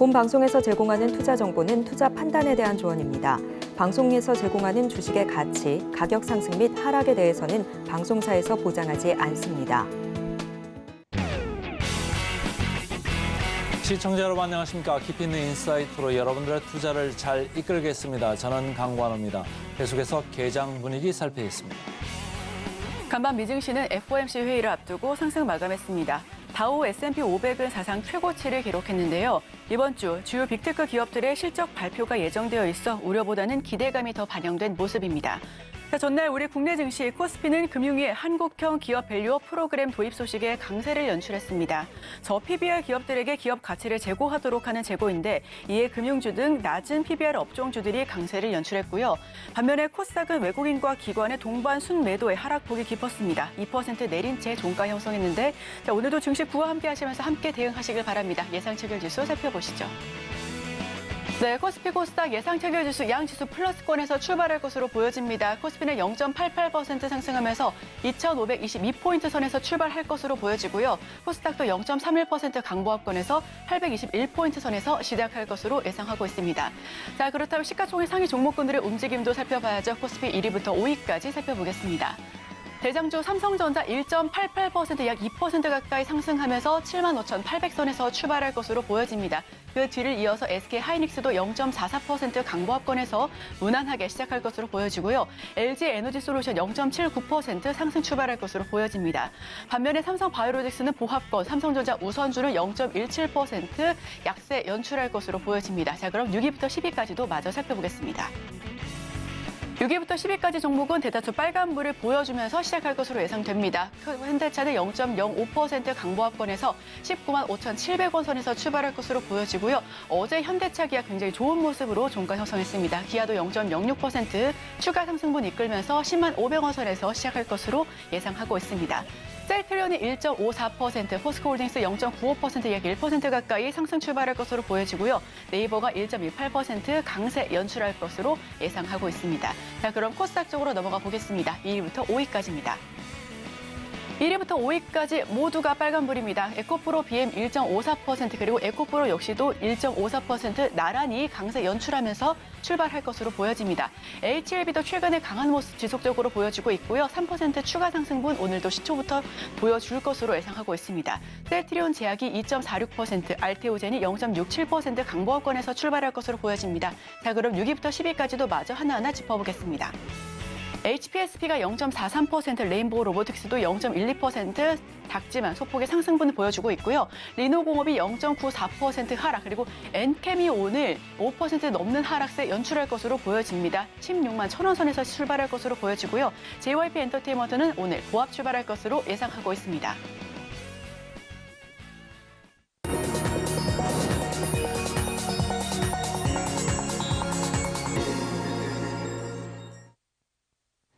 본 방송에서 제공하는 투자 정보는 투자 판단에 대한 조언입니다. 방송에서 제공하는 주식의 가치, 가격 상승 및 하락에 대해서는 방송사에서 보장하지 않습니다. 시청자 여러분 안녕하십니까. 깊이 있는 인사이트로 여러분들의 투자를 잘 이끌겠습니다. 저는 강관호입니다. 계속해서 개장 분위기 살펴보겠습니다. 간밤 미증시는 FOMC 회의를 앞두고 상승 마감했습니다. 다우 S&P 500은 사상 최고치를 기록했는데요. 이번 주 주요 빅테크 기업들의 실적 발표가 예정되어 있어 우려보다는 기대감이 더 반영된 모습입니다. 전날 우리 국내 증시 코스피는 금융위의 한국형 기업 밸류어 프로그램 도입 소식에 강세를 연출했습니다. 저 PBR 기업들에게 기업 가치를 제고하도록 하는 제고인데 이에 금융주 등 낮은 PBR 업종주들이 강세를 연출했고요. 반면에 코스닥은 외국인과 기관의 동반 순매도에 하락폭이 깊었습니다. 2% 내린 채 종가 형성했는데 오늘도 증시 부와 함께 하시면서 함께 대응하시길 바랍니다. 예상 체결 지수 살펴보시죠. 네, 코스피 코스닥 예상 체결 지수 양지수 플러스권에서 출발할 것으로 보여집니다. 코스피는 0.88% 상승하면서 2,522포인트 선에서 출발할 것으로 보여지고요. 코스닥도 0.31% 강보합권에서 821포인트 선에서 시작할 것으로 예상하고 있습니다. 자, 그렇다면 시가총액 상위 종목군들의 움직임도 살펴봐야죠. 코스피 1위부터 5위까지 살펴보겠습니다. 대장주 삼성전자 1.88% 약 2% 가까이 상승하면서 75,800선에서 출발할 것으로 보여집니다. 그 뒤를 이어서 SK하이닉스도 0.44% 강보합권에서 무난하게 시작할 것으로 보여지고요. LG에너지솔루션 0.79% 상승 출발할 것으로 보여집니다. 반면에 삼성바이오로직스는 보합권, 삼성전자 우선주는 0.17% 약세 연출할 것으로 보여집니다. 자, 그럼 6위부터 10위까지도 마저 살펴보겠습니다. 6위부터 10위까지 종목은 대다수 빨간불을 보여주면서 시작할 것으로 예상됩니다. 현대차는 0.05% 강보합권에서 19만 5,700원 선에서 출발할 것으로 보여지고요. 어제 현대차 기아 굉장히 좋은 모습으로 종가 형성했습니다. 기아도 0.06% 추가 상승분 이끌면서 10만 500원 선에서 시작할 것으로 예상하고 있습니다. 셀트리온이 1.54%, 포스코홀딩스 0.95% 약 1% 가까이 상승 출발할 것으로 보여지고요. 네이버가 1.18% 강세 연출할 것으로 예상하고 있습니다. 자, 그럼 코스닥 쪽으로 넘어가 보겠습니다. 2위부터 5위까지입니다. 1위부터 5위까지 모두가 빨간불입니다. 에코프로 BM 1.54% 그리고 에코프로 역시도 1.54% 나란히 강세 연출하면서 출발할 것으로 보여집니다. HLB도 최근에 강한 모습 지속적으로 보여주고 있고요. 3% 추가 상승분 오늘도 시초부터 보여줄 것으로 예상하고 있습니다. 셀트리온 제약이 2.46%, 알테오젠이 0.67% 강보합권에서 출발할 것으로 보여집니다. 자, 그럼 6위부터 10위까지도 마저 하나하나 짚어보겠습니다. HPSP가 0.43%, 레인보우 로보틱스도 0.12% 작지만 소폭의 상승분을 보여주고 있고요. 리노공업이 0.94% 하락, 그리고 엔캠이 오늘 5% 넘는 하락세 연출할 것으로 보여집니다. 16만 1,000원 선에서 출발할 것으로 보여지고요. JYP 엔터테인먼트는 오늘 보합 출발할 것으로 예상하고 있습니다.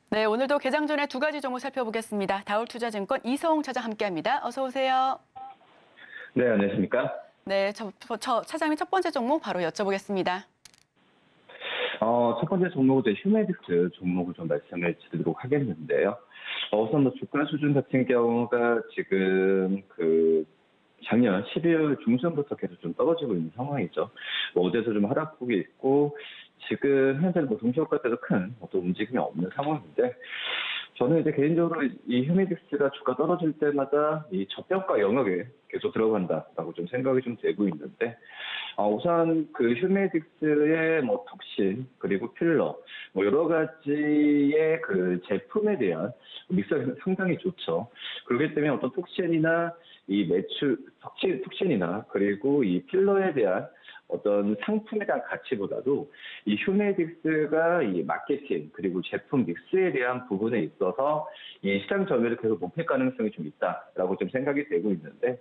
네, 오늘도 개장 전에 두 가지 종목 살펴보겠습니다. 다울투자증권 이서홍 차장 함께합니다. 어서 오세요. 네, 안녕하십니까? 네, 차장님 첫 번째 종목 바로 여쭤보겠습니다. 첫 번째 종목은 휴메딕스 종목을 좀 말씀을 드리도록 하겠는데요. 우선 주가 수준 같은 경우가 지금 작년 12월 중순부터 계속 좀 떨어지고 있는 상황이죠. 어제도 좀 하락폭이 있고 지금 현재 동시효과때도 큰 어떤 움직임이 없는 상황인데 저는 이제 개인적으로 이 휴메딕스가 주가 떨어질 때마다 이 저평가 영역에 계속 들어간다라고 좀 생각이 좀 되고 있는데 우선 휴메딕스의 톡신 그리고 필러 여러 가지의 제품에 대한 믹스가 상당히 좋죠. 그렇기 때문에 어떤 톡신이나 이 매출 톡신이나 그리고 이 필러에 대한 어떤 상품에 대한 가치보다도 이 휴메딕스가 이 마케팅 그리고 제품 믹스에 대한 부분에 있어서 이 시장 점유율을 계속 높일 가능성이 좀 있다라고 좀 생각이 되고 있는데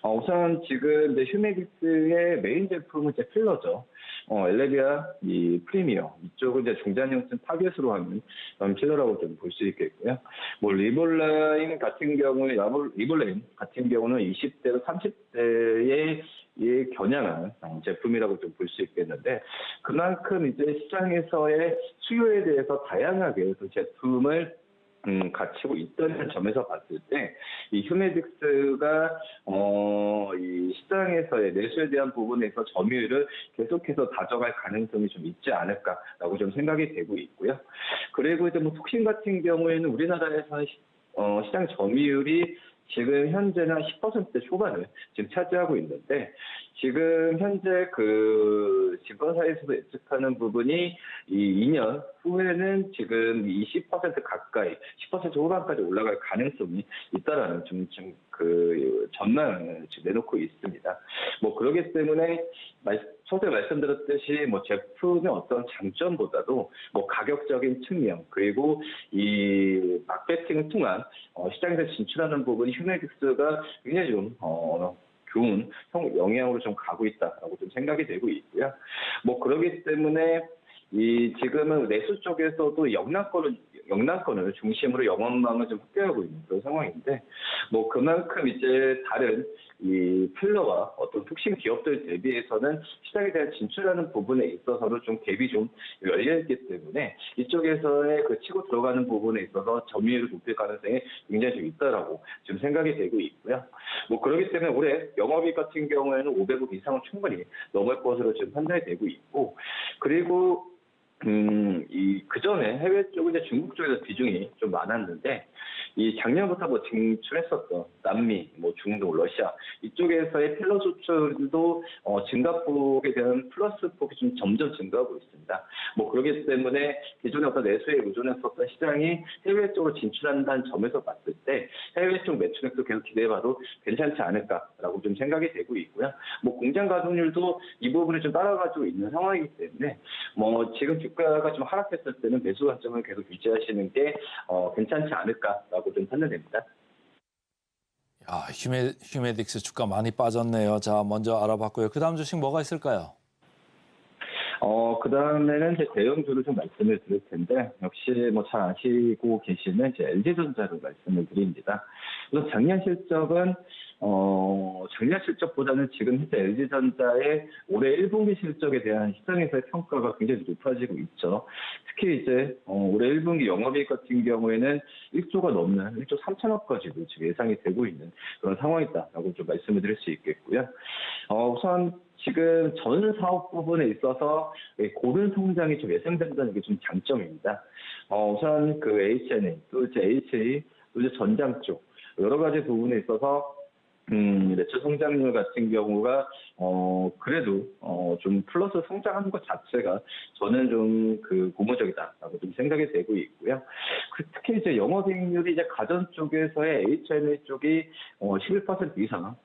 우선 지금 이제 휴메딕스의 메인 제품은 이제 필러죠. 엘레비아 이 프리미어 이쪽은 이제 중장년층 타겟으로 하는 필러라고 좀 볼 수 있겠고요. 리볼라인 같은 경우는 20대에서 30대의 겨냥한 제품이라고 좀 볼 수 있겠는데 그만큼 이제 시장에서의 수요에 대해서 다양하게 제품을 갖추고 있다는 점에서 봤을 때 이 휴메딕스가 이 시장에 시장에서의 내수에 대한 부분에서 점유율을 계속해서 다져갈 가능성이 좀 있지 않을까라고 좀 생각이 되고 있고요. 그리고 이제 뭐 톡신 같은 경우에는 우리나라에서는 시장 점유율이 지금 현재는 10% 초반을 지금 차지하고 있는데, 지금 현재 그 증권사에서도 예측하는 부분이 이 2년 후에는 지금 20% 가까이, 10% 후반까지 올라갈 가능성이 있다라는 그 전망을 지금 내놓고 있습니다. 뭐 그렇기 때문에 서두에 말씀드렸듯이 뭐 제품의 어떤 장점보다도 뭐 가격적인 측면, 그리고 이 마케팅을 통한 시장에서 진출하는 부분이 휴메딕스가 굉장히 좀 좋은 영향으로 좀 가고 있다라고 좀 생각이 되고 있고요. 뭐 그렇기 때문에 지금은 내수 쪽에서도 영남권을 중심으로 영업망을 좀 확대하고 있는 그런 상황인데, 뭐 그만큼 이제 다른 이 필러와 어떤 톡신 기업들 대비해서는 시장에 대한 진출하는 부분에 있어서는 좀 갭이 좀 열려있기 때문에 이쪽에서의 그 치고 들어가는 부분에 있어서 점유율을 높일 가능성이 굉장히 좀 있다라고 지금 생각이 되고 있고요. 뭐 그렇기 때문에 올해 영업이익 같은 경우에는 500억 이상은 충분히 넘을 것으로 지금 판단이 되고 있고, 그리고 그 전에 해외 쪽은 이제 중국 쪽에서 비중이 좀 많았는데, 이 작년부터 뭐 진출했었던 남미, 뭐 중동, 러시아 이쪽에서의 필러 수출도 증가폭에 대한 플러스 폭이 좀 점점 증가하고 있습니다. 뭐 그렇기 때문에 기존에 어떤 내수에 의존했었던 시장이 해외 쪽으로 진출한다는 점에서 봤을 때 해외 쪽 매출액도 계속 기대해봐도 괜찮지 않을까라고 좀 생각이 되고 있고요. 뭐 공장 가동률도 이 부분을 좀 따라가지고 있는 상황이기 때문에 뭐 지금 주가가 좀 하락했을 때는 매수 관점을 계속 유지하시는 게 괜찮지 않을까라고 좀 판단됩니다. 야, 휴메딕스 주가 많이 빠졌네요. 자, 먼저 알아봤고요. 그 다음 주식 뭐가 있을까요? 그 다음에는 이제 대형주를 좀 말씀을 드릴 텐데, 역시 뭐 잘 아시고 계시는 이제 LG전자로 말씀을 드립니다. 그래서 작년 실적은, 작년 실적보다는 지금 현재 LG전자의 올해 1분기 실적에 대한 시장에서의 평가가 굉장히 높아지고 있죠. 특히 이제, 올해 1분기 영업이익 같은 경우에는 1조가 넘는 1조 3천억까지도 지금 예상이 되고 있는 그런 상황이다라고 좀 말씀을 드릴 수 있겠고요. 우선 지금 전 사업 부분에 있어서 고른 성장이 좀 예상된다는 게 좀 장점입니다. 우선 그 HNA, 또 이제 HA, 또 이제 전장 쪽 여러 가지 부분에 있어서 매출 성장률 같은 경우가 그래도 좀 플러스 성장하는 것 자체가 저는 좀 그 고무적이다라고 좀 생각이 되고 있고요. 특히 이제 영업이익률이 이제 가전 쪽에서의 HNA 쪽이 11% 이상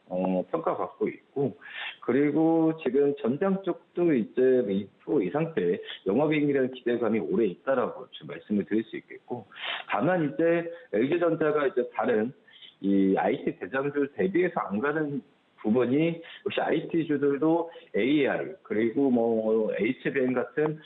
평가받고 있고, 그리고 지금 전장 쪽도 이제 2% 이상대 영업이익률이라는 기대감이 오래 있다라고 지금 말씀을 드릴 수 있겠고, 다만 이제 LG전자가 이제 다른 이 IT 대장들 대비해서 안 가는 부분이 역시 IT주들도 AI 그리고 뭐 HBM 같은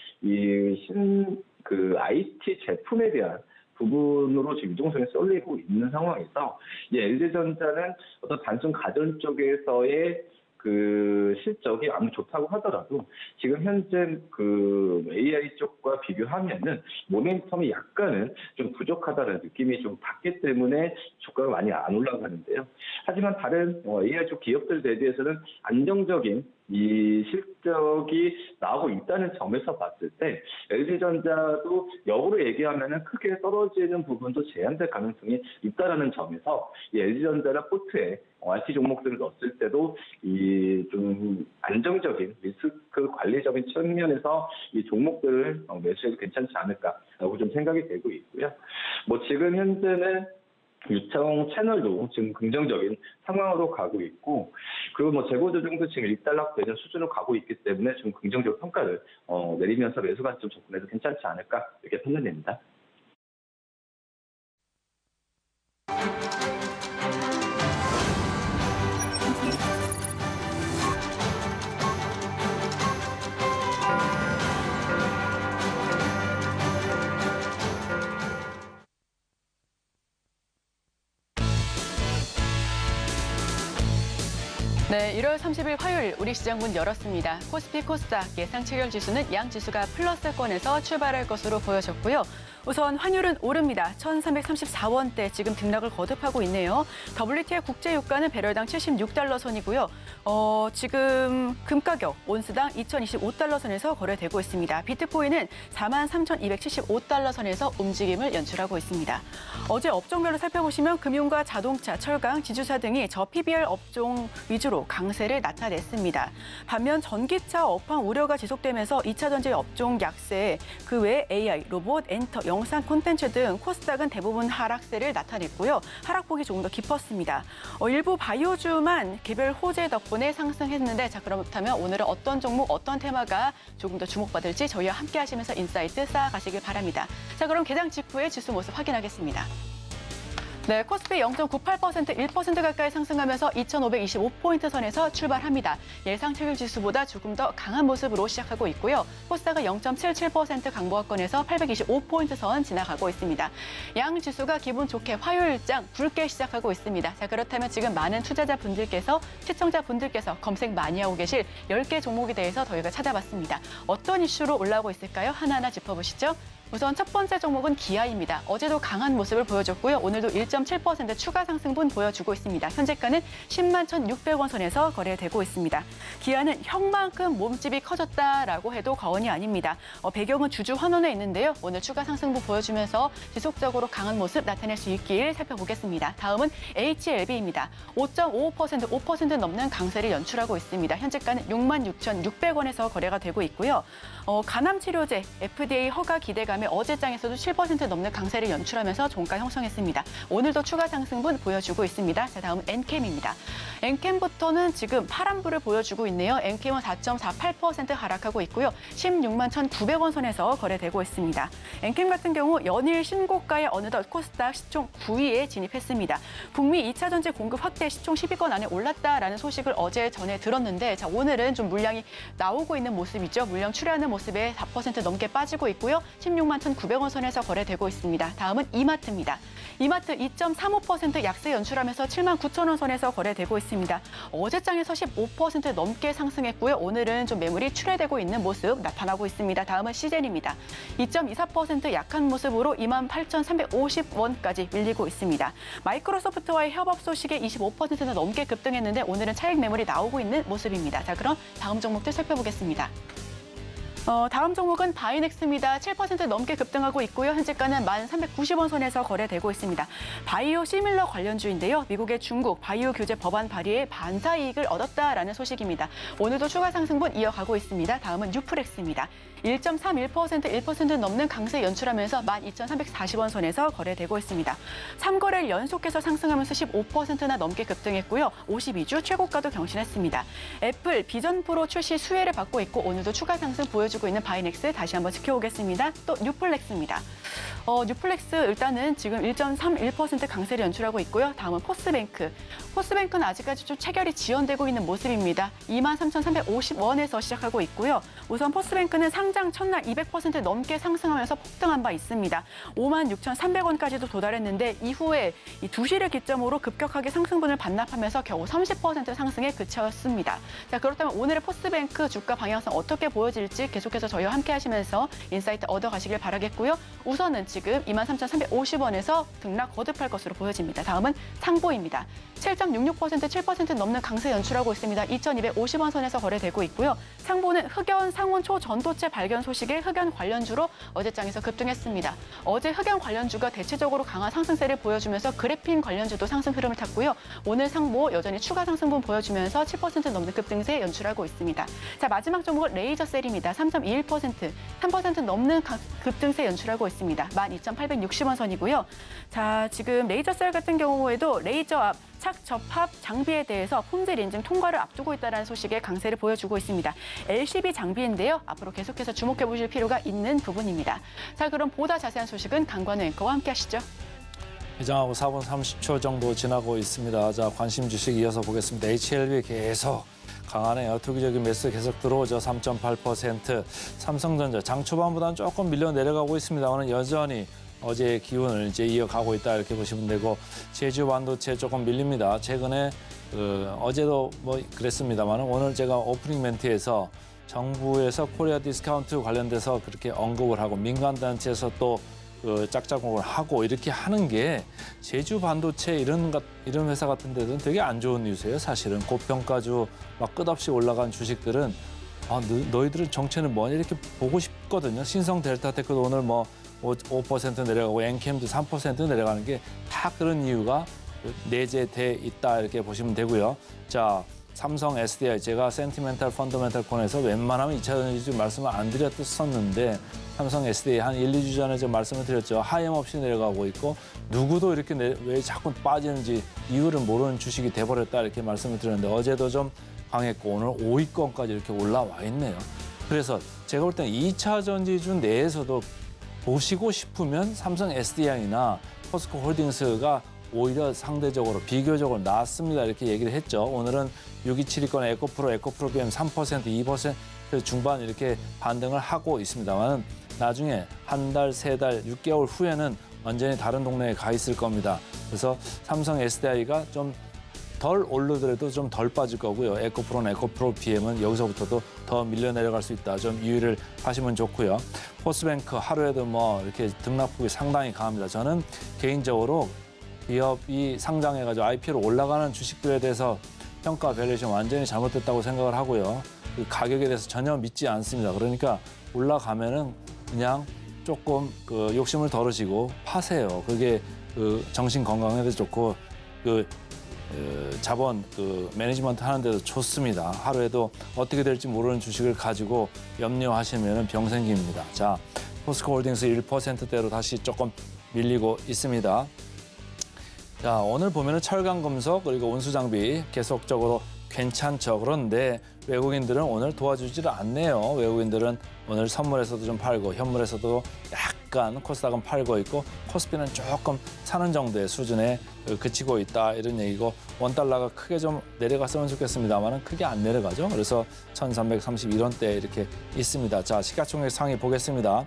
그 IT 제품에 대한 부분으로 지금 유동성이 쏠리고 있는 상황에서 이 LG전자는 어떤 단순 가전 쪽에서의 그 실적이 아무리 좋다고 하더라도 지금 현재 그 AI 쪽과 비교하면은 모멘텀이 약간은 좀 부족하다는 느낌이 좀 받기 때문에 주가가 많이 안 올라가는데요. 하지만 다른 AI 쪽 기업들 대비해서는 안정적인 이 실적이 나오고 있다는 점에서 봤을 때 LG전자도 역으로 얘기하면은 크게 떨어지는 부분도 제한될 가능성이 있다라는 점에서 이 LG전자나 포트에 IT 종목들을 넣었을 때도 이 좀 안정적인 리스크 관리적인 측면에서 이 종목들을 매수해도 괜찮지 않을까라고 좀 생각이 되고 있고요. 뭐 지금 현재는 유통 채널도 지금 긍정적인 상황으로 가고 있고, 그리고 뭐 재고 조정도 지금 일단락되는 수준으로 가고 있기 때문에 좀 긍정적 평가를 내리면서 매수 관점 접근해도 괜찮지 않을까 이렇게 판단됩니다. 네, 1월 30일 화요일 우리 시장 문 열었습니다. 코스피 코스닥 예상 체결 지수는 양 지수가 플러스권에서 출발할 것으로 보여졌고요. 우선 환율은 오릅니다. 1,334원대 지금 등락을 거듭하고 있네요. WTI 국제유가는 배럴당 76달러 선이고요. 지금 금 가격 온스당 2,025달러 선에서 거래되고 있습니다. 비트코인은 43,275달러 선에서 움직임을 연출하고 있습니다. 어제 업종별로 살펴보시면 금융과 자동차, 철강, 지주사 등이 저PBR 업종 위주로 강세를 나타냈습니다. 반면 전기차 업황 우려가 지속되면서 2차 전지 업종 약세, 그 외에 AI, 로봇, 엔터, 영상 콘텐츠 등 코스닥은 대부분 하락세를 나타냈고요. 하락폭이 조금 더 깊었습니다. 일부 바이오주만 개별 호재 덕분에 상승했는데 자 그렇다면 오늘은 어떤 종목, 어떤 테마가 조금 더 주목받을지 저희와 함께 하시면서 인사이트 쌓아가시길 바랍니다. 자 그럼 개장 직후의 지수 모습 확인하겠습니다. 네, 코스피 0.98%, 1% 가까이 상승하면서 2,525포인트 선에서 출발합니다. 예상 체결 지수보다 조금 더 강한 모습으로 시작하고 있고요. 코스닥은 0.77% 강보합권에서 825포인트 선 지나가고 있습니다. 양 지수가 기분 좋게 화요일장 붉게 시작하고 있습니다. 자, 그렇다면 지금 많은 투자자분들께서, 시청자분들께서 검색 많이 하고 계실 10개 종목에 대해서 저희가 찾아봤습니다. 어떤 이슈로 올라오고 있을까요? 하나하나 짚어보시죠. 우선 첫 번째 종목은 기아입니다. 어제도 강한 모습을 보여줬고요. 오늘도 1.7% 추가 상승분 보여주고 있습니다. 현재가는 10만 1,600원 선에서 거래되고 있습니다. 기아는 형만큼 몸집이 커졌다라고 해도 과언이 아닙니다. 배경은 주주 환원에 있는데요. 오늘 추가 상승분 보여주면서 지속적으로 강한 모습 나타낼 수 있길 살펴보겠습니다. 다음은 HLB입니다. 5.55%, 5% 넘는 강세를 연출하고 있습니다. 현재가는 6만 6,600원에서 거래가 되고 있고요. 간암치료제 FDA 허가 기대감에 어제장에서도 7% 넘는 강세를 연출하면서 종가 형성했습니다. 오늘도 추가 상승분 보여주고 있습니다. 자, 다음은 엔캠입니다. 엔캠부터는 지금 파란불을 보여주고 있네요. 엔캠은 4.48% 하락하고 있고요. 16만 1,900원 선에서 거래되고 있습니다. 엔캠 같은 경우 연일 신고가에 어느덧 코스닥 시총 9위에 진입했습니다. 북미 2차 전지 공급 확대 시총 10위권 안에 올랐다라는 소식을 어제 전에 들었는데 자, 오늘은 좀 물량이 나오고 있는 모습이죠. 물량 출하하는 모습에 4% 넘게 빠지고 있고요. 16만 1,900원 선에서 거래되고 있습니다. 다음은 이마트입니다. 이마트 2.35% 약세 연출하면서 7만 9천원 선에서 거래되고 있습니다. 어제장에서 15% 넘게 상승했고요. 오늘은 좀 매물이 출회되고 있는 모습 나타나고 있습니다. 다음은 시젠입니다. 2.24% 약한 모습으로 28,350원까지 밀리고 있습니다. 마이크로소프트와의 협업 소식에 25%나 넘게 급등했는데 오늘은 차익 매물이 나오고 있는 모습입니다. 자, 그럼 다음 종목들 살펴보겠습니다. 다음 종목은 바이넥스입니다. 7% 넘게 급등하고 있고요. 현재가는 1,390원 선에서 거래되고 있습니다. 바이오 시밀러 관련주인데요. 미국의 중국 바이오 규제 법안 발의에 반사 이익을 얻었다라는 소식입니다. 오늘도 추가 상승분 이어가고 있습니다. 다음은 뉴플렉스입니다. 1.31%, 1% 넘는 강세 연출하면서 12,340원 선에서 거래되고 있습니다. 3거래일 연속해서 상승하면서 15%나 넘게 급등했고요. 52주 최고가도 경신했습니다. 애플 비전 프로 출시 수혜를 받고 있고 오늘도 추가 상승 보여주고 있는 바이넥스 다시 한번 지켜보겠습니다. 또 뉴플렉스입니다. 뉴플렉스 일단은 지금 1.31% 강세를 연출하고 있고요. 다음은 포스뱅크. 포스뱅크는 아직까지 좀 체결이 지연되고 있는 모습입니다. 23,350원에서 시작하고 있고요. 우선 포스뱅크는 상장 첫날 200% 넘게 상승하면서 폭등한 바 있습니다. 56,300원까지도 도달했는데 이후에 이 2시를 기점으로 급격하게 상승분을 반납하면서 겨우 30% 상승에 그쳤습니다. 자, 그렇다면 오늘의 포스뱅크 주가 방향성 어떻게 보여질지 계속해서 저희와 함께 하시면서 인사이트 얻어가시길 바라겠고요. 우선은 지금 23,350원에서 등락 거듭할 것으로 보여집니다. 다음은 상보입니다. 7.66%, 7% 넘는 강세 연출하고 있습니다. 2,250원 선에서 거래되고 있고요. 상보는 흑연, 상온 초전도체 발견 소식에 흑연 관련주로 어제장에서 급등했습니다. 어제 흑연 관련주가 대체적으로 강한 상승세를 보여주면서 그래핀 관련주도 상승 흐름을 탔고요. 오늘 상보 여전히 추가 상승분 보여주면서 7% 넘는 급등세 연출하고 있습니다. 자, 마지막 종목은 레이저셀입니다. 3.21%, 3% 넘는 급등세 연출하고 있습니다. 12,860원 선이고요. 자, 지금 레이저셀 같은 경우에도 레이저 앞 착 접합 장비에 대해서 품질 인증 통과를 앞두고 있다는 소식에 강세를 보여주고 있습니다. LCB 장비인데요. 앞으로 계속해서 주목해 보실 필요가 있는 부분입니다. 자, 그럼 보다 자세한 소식은 강관우 앵커와 함께 하시죠. 회장하고 4분 30초 정도 지나고 있습니다. 자, 관심 주식 이어서 보겠습니다. HLB 계속 강하네요. 투기적인 매수 계속 들어오죠. 3.8%. 삼성전자 장 초반보다는 조금 밀려 내려가고 있습니다만 여전히 어제의 기운을 이제 이어가고 있다 이렇게 보시면 되고 제주 반도체 조금 밀립니다. 최근에 어제도 뭐 그랬습니다만 오늘 제가 오프닝 멘트에서 정부에서 코리아 디스카운트 관련돼서 그렇게 언급을 하고 민간단체에서 또 그 짝짝꿍을 하고 이렇게 하는 게 제주 반도체 이런 회사 같은 데는 되게 안 좋은 뉴스예요. 사실은 고평가주 막 끝없이 올라간 주식들은 너희들은 정체는 뭐냐 이렇게 보고 싶거든요. 신성 델타테크도 오늘 뭐 5% 내려가고 엔캠도 3% 내려가는 게 다 그런 이유가 내재돼 있다 이렇게 보시면 되고요. 자, 삼성 SDI 제가 센티멘탈 펀더멘탈 콘에서 웬만하면 2차 전지 말씀을 안 드렸었는데 삼성 SDI 한 1, 2주 전에 좀 말씀을 드렸죠. 하염없이 내려가고 있고 누구도 이렇게 왜 자꾸 빠지는지 이유를 모르는 주식이 돼버렸다 이렇게 말씀을 드렸는데 어제도 좀 강했고 오늘 5위권까지 이렇게 올라와 있네요. 그래서 제가 볼 때는 2차 전지주 내에서도 보시고 싶으면 삼성 SDI나 포스코 홀딩스가 오히려 상대적으로 비교적으로 낫습니다. 이렇게 얘기를 했죠. 오늘은 6272권 에코프로 BM 3%, 2% 중반 이렇게 반등을 하고 있습니다만 나중에 한 달, 세 달, 6개월 후에는 완전히 다른 동네에 가 있을 겁니다. 그래서 삼성 SDI가 좀 덜 오르더라도 좀 덜 빠질 거고요. 에코프로 BM은 여기서부터도 더 밀려 내려갈 수 있다. 좀 유의를 하시면 좋고요. 포스뱅크 하루에도 뭐 이렇게 등락폭이 상당히 강합니다. 저는 개인적으로 기업이 상장해가지고 IPO로 올라가는 주식들에 대해서 평가 밸류에이션 완전히 잘못됐다고 생각을 하고요. 그 가격에 대해서 전혀 믿지 않습니다. 그러니까 올라가면은 그냥 조금 그 욕심을 덜으시고 파세요. 그게 그 정신 건강에도 좋고 자본 매니지먼트 하는데도 좋습니다. 하루에도 어떻게 될지 모르는 주식을 가지고 염려하시면 병 생깁니다. 자, 포스코 홀딩스 1%대로 다시 조금 밀리고 있습니다. 자, 오늘 보면은 철강 금속 그리고 운수 장비 계속적으로 괜찮죠. 그런데 외국인들은 오늘 도와주지를 않네요. 외국인들은 오늘 선물에서도 좀 팔고 현물에서도 약간 코스닥은 팔고 있고 코스피는 조금 사는 정도의 수준에 그치고 있다 이런 얘기고 원달러가 크게 좀 내려갔으면 좋겠습니다만은 크게 안 내려가죠. 그래서 1331원대 이렇게 있습니다. 자, 시가총액 상위 보겠습니다.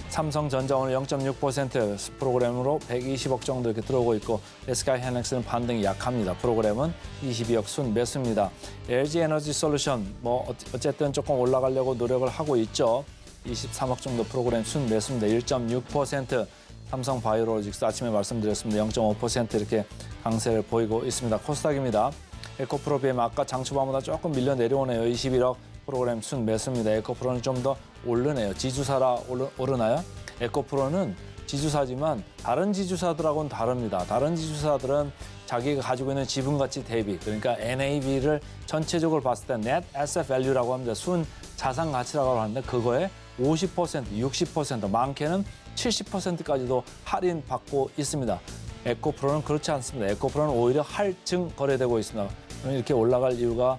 삼성전자 오늘 0.6% 프로그램으로 120억 정도 이렇게 들어오고 있고 SK 하이닉스는 반등이 약합니다. 프로그램은 22억 순 매수입니다. LG 에너지 솔루션 뭐 어쨌든 조금 올라가려고 노력을 하고 있죠. 23억 정도 프로그램 순 매수입니다. 1.6%. 삼성 바이오로직스 아침에 말씀드렸습니다. 0.5% 이렇게 강세를 보이고 있습니다. 코스닥입니다. 에코프로 BM 아까 장초반보다 조금 밀려 내려오네요. 21억 프로그램 순 매수입니다. 에코프로는 좀 더 오르네요. 지주사라 오르나요? 에코프로는 지주사지만 다른 지주사들하고는 다릅니다. 다른 지주사들은 자기가 가지고 있는 지분가치 대비, 그러니까 NAV를 전체적으로 봤을 때 Net Asset Value라고 합니다. 순 자산 가치라고 하는데 그거에 50%, 60%, 많게는 70%까지도 할인받고 있습니다. 에코프로는 그렇지 않습니다. 에코프로는 오히려 할증 거래되고 있습니다. 이렇게 올라갈 이유가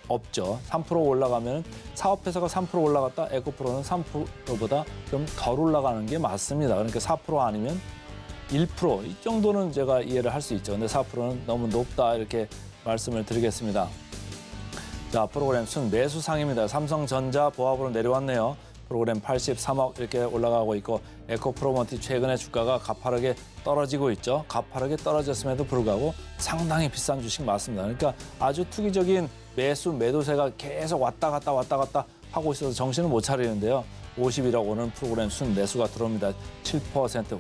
없죠. 3% 올라가면 사업회사가 3% 올라갔다 에코프로는 3%보다 좀 덜 올라가는 게 맞습니다. 그러니까 4% 아니면 1% 이 정도는 제가 이해를 할 수 있죠. 근데 4%는 너무 높다 이렇게 말씀을 드리겠습니다. 자, 프로그램 순 매수상입니다. 삼성전자 보합으로 내려왔네요. 프로그램 83억 이렇게 올라가고 있고 에코프로먼티 최근에 주가가 가파르게 떨어지고 있죠. 가파르게 떨어졌음에도 불구하고 상당히 비싼 주식 맞습니다. 그러니까 아주 투기적인 매도세가 계속 왔다 갔다 하고 있어서 정신을 못 차리는데요. 51억 오는 프로그램 순 매수가 들어옵니다. 7%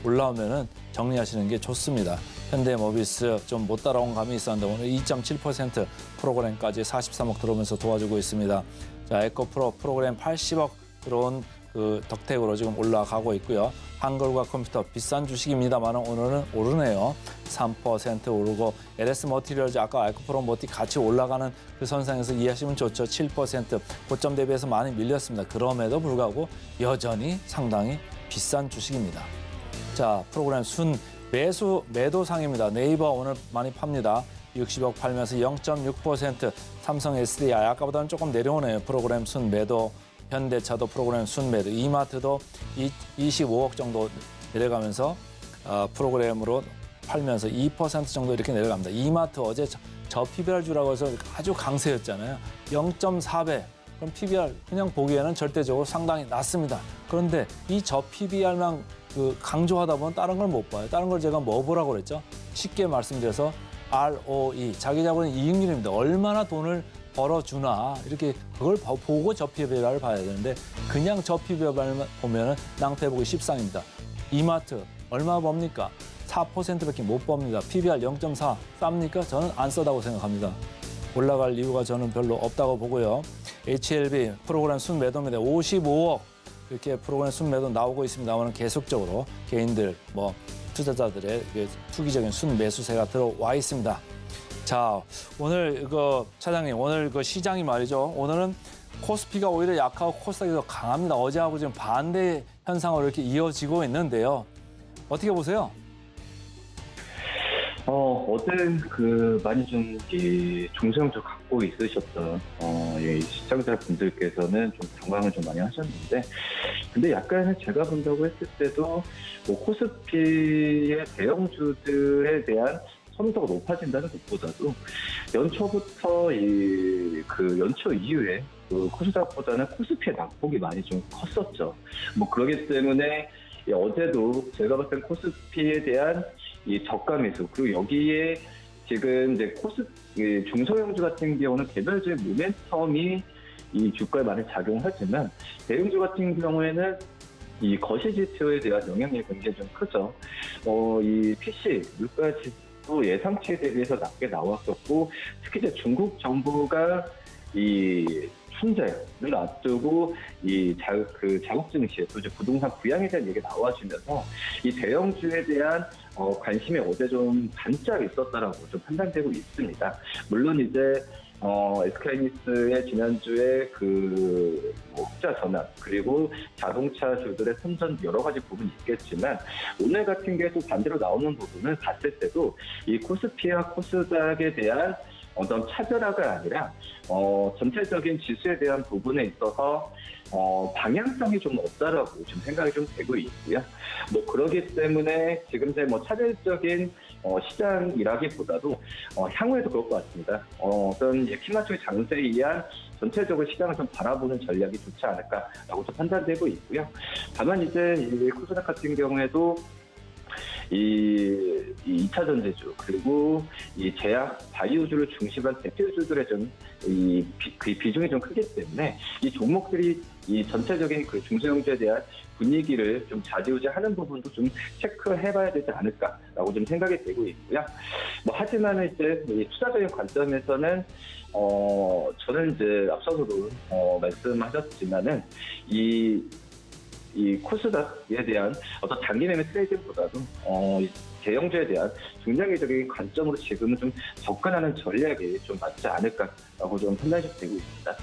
올라오면은 정리하시는 게 좋습니다. 현대모비스 좀 못 따라온 감이 있었는데 오늘 2.7% 프로그램까지 43억 들어오면서 도와주고 있습니다. 자, 에코프로 프로그램 80억 들어온 그 덕택으로 지금 올라가고 있고요. 한글과 컴퓨터 비싼 주식입니다만 오늘은 오르네요. 3% 오르고 LS 머티리얼즈 아까 에코프로 머티 같이 올라가는 그 선상에서 이해하시면 좋죠. 7% 고점 대비해서 많이 밀렸습니다. 그럼에도 불구하고 여전히 상당히 비싼 주식입니다. 자, 프로그램 순 매도상입니다. 네이버 오늘 많이 팝니다. 60억 팔면서 0.6% 삼성 SDI 아까보다는 조금 내려오네요. 프로그램 순 매도. 현대차도 프로그램 순 매도. 이마트도 25억 정도 내려가면서 프로그램으로 팔면서 2% 정도 이렇게 내려갑니다. 이마트 어제 저 PBR주라고 해서 아주 강세였잖아요. 0.4배. 그럼 PBR 그냥 보기에는 절대적으로 상당히 낮습니다. 그런데 이 저 PBR만 강조하다 보면 다른 걸 못 봐요. 다른 걸 제가 뭐 보라고 그랬죠? 쉽게 말씀드려서 ROE, 자기 자본의 이익률입니다. 얼마나 돈을 벌어주나 이렇게 그걸 보고 저 PBR을 봐야 되는데 그냥 저 PBR만 보면은 낭패 보기 십상입니다. 이마트 얼마 법니까? 4%밖에 못 법니다. PBR 0.4 쌉니까? 저는 안 싸다고 생각합니다. 올라갈 이유가 저는 별로 없다고 보고요. HLB 프로그램 순매도입니다. 55억 이렇게 프로그램 순매도 나오고 있습니다만 계속적으로 개인들 투자자들의 투기적인 순매수세가 들어와 있습니다. 자, 오늘 차장님 오늘 시장이 말이죠. 오늘은 코스피가 오히려 약하고 코스닥이 더 강합니다. 어제하고 지금 반대 현상으로 이렇게 이어지고 있는데요. 어떻게 보세요? 어제 많이 좀 중소형주 갖고 있으셨던 시청자분들께서는 좀 당황을 좀 많이 하셨는데, 근데 약간 제가 본다고 했을 때도 코스피의 대형주들에 대한 선호도가 높아진다는 것보다도 연초부터 연초 이후에 코스닥보다는 코스피의 낙폭이 많이 좀 컸었죠. 그러기 때문에 어제도 제가 봤을 땐 코스피에 대한 이 저가 매수, 그리고 여기에 지금 이제 중소형주 같은 경우는 개별적인 모멘텀이 이 주가에 많이 작용하지만, 대형주 같은 경우에는 이 거시지수에 대한 영향력이 굉장히 좀 크죠. 이 PC 물가지수 예상치에 대비해서 낮게 나왔었고, 특히 이제 중국 정부가 이 순자를 앞두고 자국 증시에 또 이제 부동산 부양에 대한 얘기가 나와주면서 이 대형주에 대한 관심이 어제 좀 반짝 있었다라고 좀 판단되고 있습니다. 물론 이제 SK하이닉스의 지난주에 흑자 전환, 그리고 자동차주들의 선전 여러 가지 부분이 있겠지만, 오늘 같은 경우에 또 반대로 나오는 부분을 봤을 때도 이 코스피와 코스닥에 대한 어떤 차별화가 아니라 전체적인 지수에 대한 부분에 있어서 방향성이 좀 없다라고 좀 생각이 좀 되고 있고요. 그러기 때문에 지금 차별적인 시장이라기보다도 향후에도 그럴 것 같습니다. 어떤 키마초의 장세에 의한 전체적으로 시장을 좀 바라보는 전략이 좋지 않을까라고 좀 판단되고 있고요. 다만 이제 이 코스닥 같은 경우에도 이 2차 전지주, 그리고 이 제약, 바이오주를 중심한 대표주들의 비중이 좀 크기 때문에 이 종목들이 이 전체적인 중소형주에 대한 분위기를 좀 좌지우지하는 부분도 좀 체크해봐야 되지 않을까라고 좀 생각이 되고 있고요. 하지만 이제 이 투자적인 관점에서는 저는 이제 앞서서도 말씀하셨지만은 이 코스닥에 대한 어떤 단기 매매 트레이딩보다도 대형주에 대한 중장기적인 관점으로 지금은 좀 접근하는 전략이 좀 맞지 않을까라고 좀 판단이 되고 있습니다.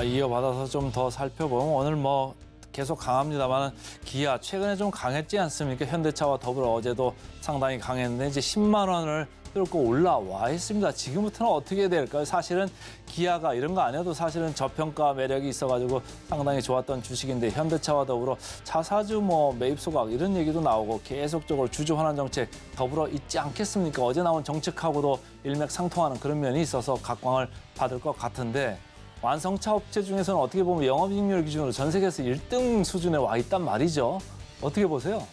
이어받아서 좀 더 살펴보면 오늘 계속 강합니다만 기아 최근에 좀 강했지 않습니까? 현대차와 더불어 어제도 상당히 강했는데 이제 10만 원을 뚫고 올라와 있습니다. 지금부터는 어떻게 될까요? 사실은 기아가 이런 거 아니어도 사실은 저평가 매력이 있어가지고 상당히 좋았던 주식인데, 현대차와 더불어 차사주 매입 소각 이런 얘기도 나오고 계속적으로 주주 환원 정책 더불어 있지 않겠습니까? 어제 나온 정책하고도 일맥상통하는 그런 면이 있어서 각광을 받을 것 같은데, 완성차 업체 중에서는 어떻게 보면 영업이익률 기준으로 전 세계에서 1등 수준에 와 있단 말이죠. 어떻게 보세요?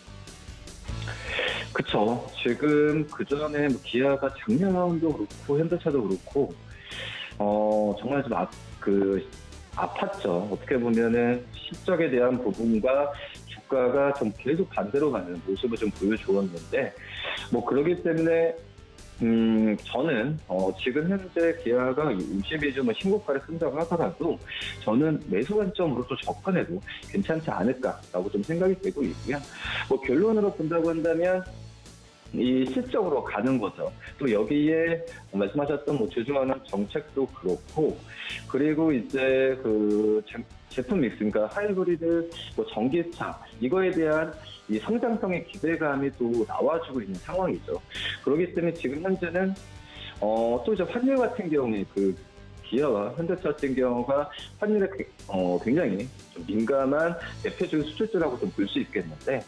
그렇죠. 지금 그전에 기아가 작년도 그렇고 현대차도 그렇고 정말 좀 아팠죠. 어떻게 보면은 실적에 대한 부분과 주가가 좀 계속 반대로 가는 모습을 좀 보여주었는데, 그러기 때문에 저는 지금 현재 기아가 52주 신고가를 쓴다고 하더라도 저는 매수 관점으로 또 접근해도 괜찮지 않을까라고 좀 생각이 되고 있고요. 결론으로 본다고 한다면 이 실적으로 가는 거죠. 또 여기에 말씀하셨던 주주환원 정책도 그렇고, 그리고 이제 제품 믹스, 그러니까 하이브리드, 전기차, 이거에 대한 이 성장성의 기대감이 또 나와주고 있는 상황이죠. 그렇기 때문에 지금 현재는 또 이제 환율 같은 경우에 기아와 현대차 같은 경우가 환율에 굉장히 좀 민감한 대표적인 수출주라고 좀 볼 수 있겠는데,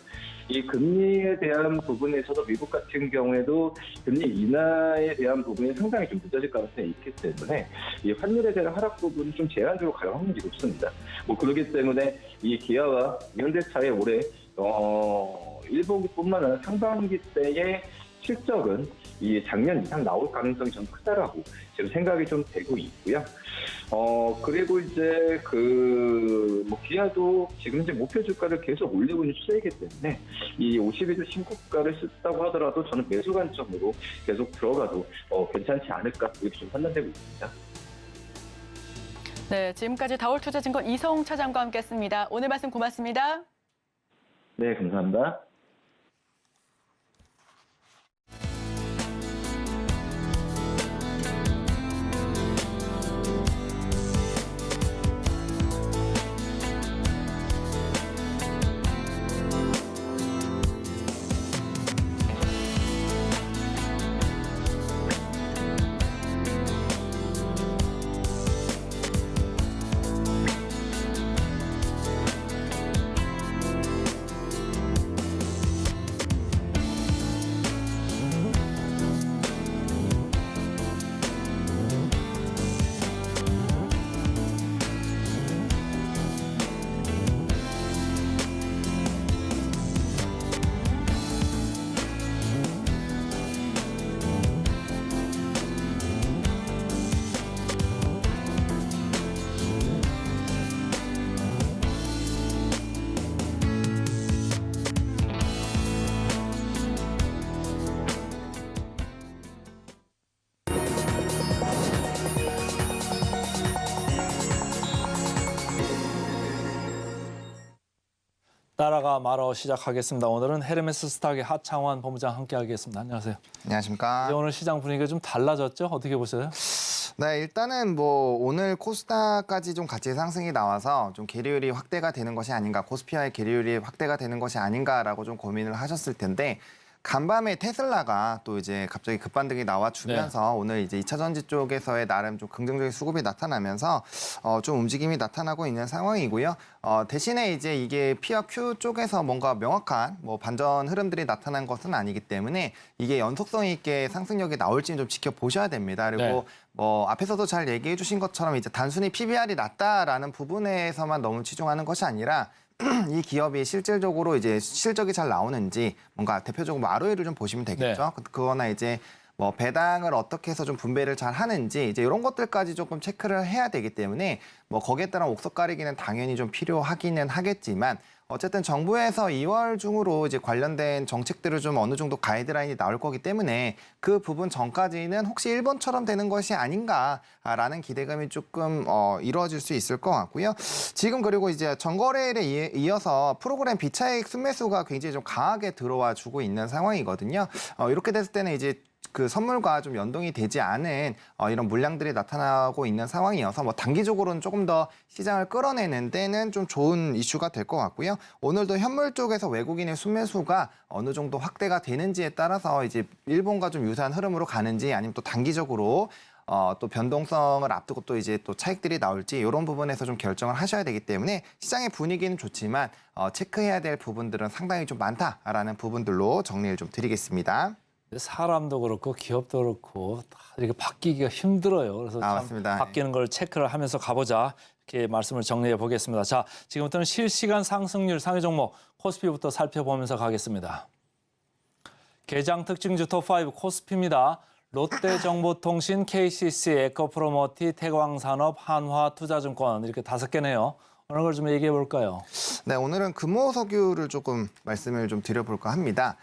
이 금리에 대한 부분에서도 미국 같은 경우에도 금리 인하에 대한 부분이 상당히 좀 늦어질 가능성이 있기 때문에 이 환율에 대한 하락 부분은 좀 제한적으로 갈 확률이 높습니다. 그렇기 때문에 이 기아와 현대차의 올해 1분기뿐만 아니라 상반기 때에 실적은 이 작년 이상 나올 가능성이 좀 크다라고 지금 생각이 좀 되고 있고요. 그리고 이제 기아도 지금 이제 목표 주가를 계속 올리고 있는 추세이기 때문에 이 52주 신고가를 쓴다고 하더라도 저는 매수 관점으로 계속 들어가도 괜찮지 않을까 이렇게 좀 판단되고 있습니다. 네, 지금까지 다올투자증권 이성웅 차장과 함께했습니다. 오늘 말씀 고맙습니다. 네, 감사합니다. 따라가 말어 시작하겠습니다. 오늘은 헤르메스 스탁의 하창원 본부장 함께하겠습니다. 안녕하세요. 안녕하십니까. 이제 오늘 시장 분위기가 좀 달라졌죠? 어떻게 보세요? 네, 일단은 오늘 코스닥까지 좀 같이 상승이 나와서 좀 계리율이 확대가 되는 것이 아닌가, 코스피와의 계리율이 확대가 되는 것이 아닌가라고 좀 고민을 하셨을 텐데, 간밤에 테슬라가 또 이제 갑자기 급반등이 나와주면서 오늘 이제 2차 전지 쪽에서의 나름 좀 긍정적인 수급이 나타나면서 좀 움직임이 나타나고 있는 상황이고요. 대신에 이제 이게 P와 Q 쪽에서 뭔가 명확한 반전 흐름들이 나타난 것은 아니기 때문에 이게 연속성 있게 상승력이 나올지는 좀 지켜보셔야 됩니다. 그리고 앞에서도 잘 얘기해 주신 것처럼 이제 단순히 PBR이 낮다라는 부분에서만 너무 치중하는 것이 아니라 이 기업이 실질적으로 이제 실적이 잘 나오는지 뭔가 대표적으로 ROE를 좀 보시면 되겠죠. 네. 그거나 이제 배당을 어떻게 해서 좀 분배를 잘 하는지 이제 이런 것들까지 조금 체크를 해야 되기 때문에 거기에 따른 옥석 가리기는 당연히 좀 필요하기는 하겠지만 어쨌든 정부에서 2월 중으로 이제 관련된 정책들을 좀 어느 정도 가이드라인이 나올 거기 때문에 그 부분 전까지는 혹시 일본처럼 되는 것이 아닌가라는 기대감이 조금 이루어질 수 있을 것 같고요. 지금 그리고 이제 전거래일에 이어서 프로그램 비차익 순매수가 굉장히 좀 강하게 들어와 주고 있는 상황이거든요. 이렇게 됐을 때는 이제 그 선물과 좀 연동이 되지 않은 이런 물량들이 나타나고 있는 상황이어서 단기적으로는 조금 더 시장을 끌어내는 데는 좀 좋은 이슈가 될 것 같고요. 오늘도 현물 쪽에서 외국인의 순매수가 어느 정도 확대가 되는지에 따라서 이제 일본과 좀 유사한 흐름으로 가는지 아니면 또 단기적으로 또 변동성을 앞두고 또 이제 또 차익들이 나올지 이런 부분에서 좀 결정을 하셔야 되기 때문에 시장의 분위기는 좋지만 체크해야 될 부분들은 상당히 좀 많다라는 부분들로 정리를 좀 드리겠습니다. 사람도 그렇고 기업도 그렇고 다 이렇게 바뀌기가 힘들어요. 그래서 참 맞습니다. 바뀌는 걸 체크를 하면서 가보자. 이렇게 말씀을 정리해 보겠습니다. 자, 지금부터는 실시간 상승률 상위 종목 코스피부터 살펴보면서 가겠습니다. 개장 특징주 톱5 코스피입니다. 롯데정보통신, KCC, 에코프로모티, 태광산업, 한화투자증권 이렇게 5개네요. 어느 걸 좀 얘기해 볼까요? 네, 오늘은 금호석유를 조금 말씀을 좀 드려볼까 합니다.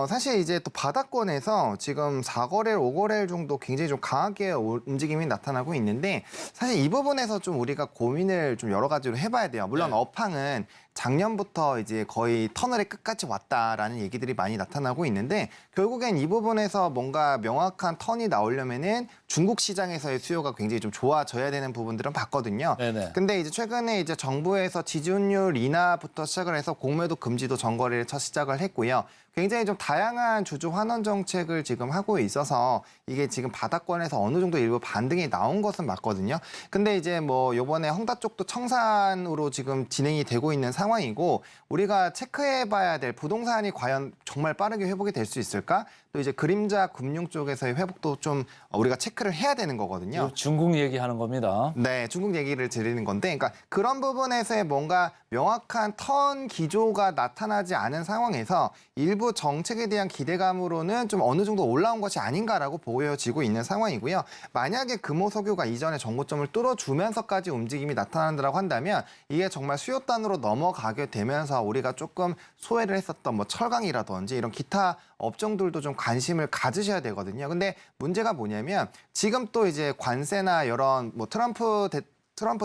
사실 이제 또 바닥권에서 지금 4거래일, 5거래일 정도 굉장히 좀 강하게 움직임이 나타나고 있는데 사실 이 부분에서 좀 우리가 고민을 좀 여러 가지로 해봐야 돼요. 물론 네. 업황은 작년부터 이제 거의 터널의 끝까지 왔다라는 얘기들이 많이 나타나고 있는데 결국엔 이 부분에서 뭔가 명확한 턴이 나오려면은 중국 시장에서의 수요가 굉장히 좀 좋아져야 되는 부분들은 봤거든요. 네네. 근데 이제 최근에 이제 정부에서 지준율 인하부터 시작을 해서 공매도 금지도 전거래를 첫 시작을 했고요. 굉장히 좀 다양한 주주 환원 정책을 지금 하고 있어서 이게 지금 바닥권에서 어느 정도 일부 반등이 나온 것은 맞거든요. 근데 이제 요번에 헝다 쪽도 청산으로 지금 진행이 되고 있는 상황이고 우리가 체크해봐야 될 부동산이 과연 정말 빠르게 회복이 될 수 있을까? 또 이제 그림자 금융 쪽에서의 회복도 좀 우리가 체크를 해야 되는 거거든요. 이거 중국 얘기하는 겁니다. 네, 중국 얘기를 드리는 건데, 그러니까 그런 부분에서의 뭔가 명확한 턴 기조가 나타나지 않은 상황에서 일부 정책에 대한 기대감으로는 좀 어느 정도 올라온 것이 아닌가라고 보여지고 있는 상황이고요. 만약에 금호석유가 이전에 정고점을 뚫어주면서까지 움직임이 나타난다고 한다면 이게 정말 수요단으로 넘어가게 되면서 우리가 조금 소외를 했었던 뭐 철강이라든지 이런 기타 업종들도 좀 관심을 가지셔야 되거든요. 근데 문제가 뭐냐면 지금 또 이제 관세나 이런 뭐 트럼프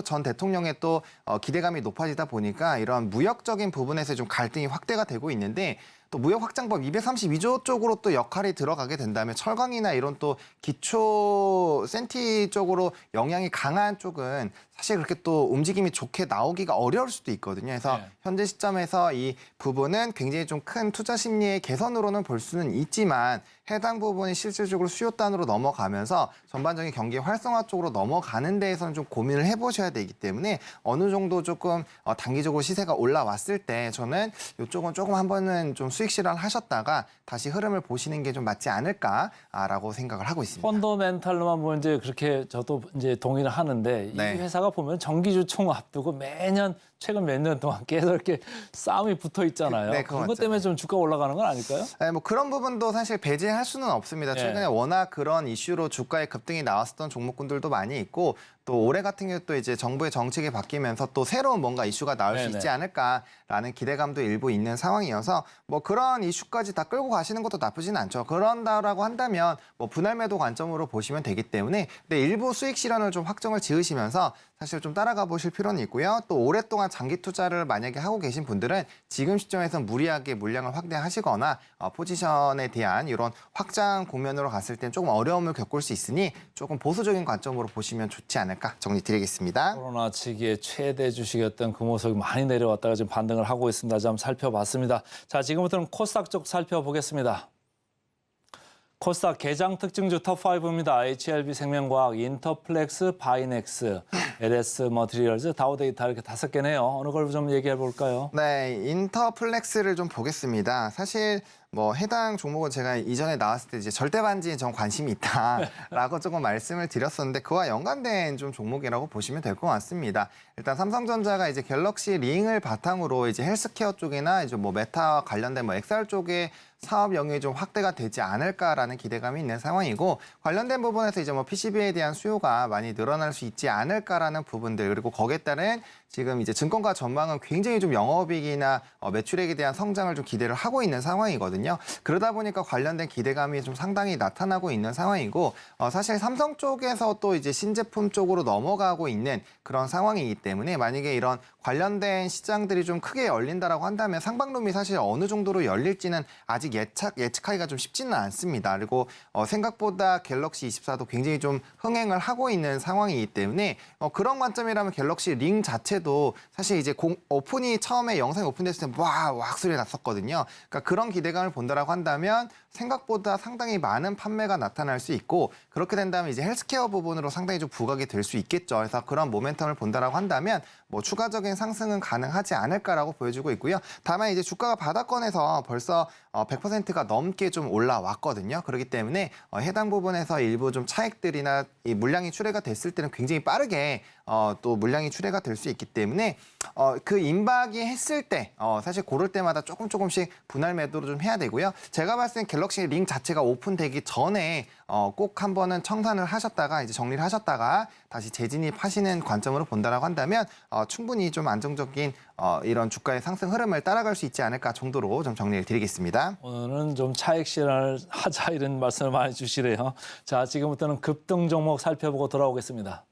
전 대통령의 또 기대감이 높아지다 보니까 이런 무역적인 부분에서 좀 갈등이 확대가 되고 있는데 또 무역확장법 232조 쪽으로 또 역할이 들어가게 된다면 철강이나 이런 또 기초 센티 쪽으로 영향이 강한 쪽은 사실 그렇게 또 움직임이 좋게 나오기가 어려울 수도 있거든요. 그래서 네. 현재 시점에서 이 부분은 굉장히 좀 큰 투자 심리의 개선으로는 볼 수는 있지만 해당 부분이 실질적으로 수요단으로 넘어가면서 전반적인 경기 활성화 쪽으로 넘어가는 데에서는 좀 고민을 해보셔야 되기 때문에 어느 정도 조금 단기적으로 시세가 올라왔을 때 저는 이쪽은 조금 한 번은 좀 수익 실현하셨다가 다시 흐름을 보시는 게 좀 맞지 않을까라고 생각을 하고 있습니다. 펀더멘탈로만 보면 이제 그렇게 저도 이제 동의를 하는데 네. 이 회사가 보면 정기주 총 앞두고 매년 최근 몇 년 동안 계속 이렇게 싸움이 붙어 있잖아요. 네, 그거 그것 맞죠. 때문에 좀 주가 올라가는 건 아닐까요? 네, 뭐 그런 부분도 사실 배제할 수는 없습니다. 최근에 워낙 그런 이슈로 주가의 급등이 나왔었던 종목군들도 많이 있고 또 올해 같은 경우 또 이제 정부의 정책이 바뀌면서 또 새로운 뭔가 이슈가 나올 수 네네. 있지 않을까라는 기대감도 일부 있는 상황이어서 뭐 그런 이슈까지 다 끌고 가시는 것도 나쁘진 않죠. 그런다라고 한다면 뭐 분할 매도 관점으로 보시면 되기 때문에 근데 일부 수익 실현을 좀 확정을 지으시면서 사실 좀 따라가 보실 필요는 있고요. 또 오랫동안 장기 투자를 만약에 하고 계신 분들은 지금 시점에서 무리하게 물량을 확대하시거나 포지션에 대한 이런 확장 국면으로 갔을 땐 조금 어려움을 겪을 수 있으니 조금 보수적인 관점으로 보시면 좋지 않을까 정리드리겠습니다. 코로나 시기에 최대 주식이었던 금호석이 많이 내려왔다가 지금 반등을 하고 있습니다. 좀 살펴봤습니다. 자, 지금부터는 코스닥 쪽 살펴보겠습니다. 코스닥 개장 특징주 톱5입니다. HLB 생명과학, 인터플렉스, 바이넥스, LS 머티리얼즈, 다우데이터 이렇게 5개네요. 어느 걸 좀 얘기해 볼까요? 네, 인터플렉스를 좀 보겠습니다. 사실 뭐 해당 종목은 제가 이전에 나왔을 때 이제 절대 반지에 전 관심이 있다라고 조금 말씀을 드렸었는데 그와 연관된 좀 종목이라고 보시면 될 것 같습니다. 일단 삼성전자가 이제 갤럭시 링을 바탕으로 이제 헬스케어 쪽이나 이제 뭐 메타와 관련된 뭐 XR 쪽에 사업 영역이 좀 확대가 되지 않을까라는 기대감이 있는 상황이고 관련된 부분에서 이제 뭐 PCB에 대한 수요가 많이 늘어날 수 있지 않을까라는 부분들 그리고 거기에 따른 지금 이제 증권가 전망은 굉장히 좀 영업이익이나 매출액에 대한 성장을 좀 기대를 하고 있는 상황이거든요. 그러다 보니까 관련된 기대감이 좀 상당히 나타나고 있는 상황이고 사실 삼성 쪽에서 또 이제 신제품 쪽으로 넘어가고 있는 그런 상황이기 때문에 만약에 이런 관련된 시장들이 좀 크게 열린다라고 한다면 상방룸이 사실 어느 정도로 열릴지는 아직 예측하기가 좀 쉽지는 않습니다. 그리고 생각보다 갤럭시 24도 굉장히 좀 흥행을 하고 있는 상황이기 때문에 그런 관점이라면 갤럭시 링 자체도 사실 이제 오픈이 처음에 영상이 오픈됐을 때 와 소리 났었거든요. 그러니까 그런 기대감을 본다라고 한다면 생각보다 상당히 많은 판매가 나타날 수 있고 그렇게 된다면 이제 헬스케어 부분으로 상당히 좀 부각이 될 수 있겠죠. 그래서 그런 모멘텀을 본다라고 한다면 뭐 추가적인 상승은 가능하지 않을까라고 보여지고 있고요. 다만 이제 주가가 바닥권에서 벌써 100%가 넘게 좀 올라왔거든요. 그렇기 때문에 해당 부분에서 일부 좀 차익들이나 이 물량이 출회가 됐을 때는 굉장히 빠르게 또 물량이 출회가 될 수 있기 때문에 그 임박이 했을 때 사실 고를 때마다 조금씩 분할 매도를 좀 해야 되고요. 제가 봤을 땐 갤럭시 링 자체가 오픈되기 전에 꼭 한 번은 청산을 하셨다가 이제 정리를 하셨다가 다시 재진입하시는 관점으로 본다라고 한다면 충분히 좀 안정적인 이런 주가의 상승 흐름을 따라갈 수 있지 않을까 정도로 좀 정리를 드리겠습니다. 오늘은 좀 차익 실현을 하자 이런 말씀을 많이 주시래요. 자, 지금부터는 급등 종목 살펴보고 돌아오겠습니다.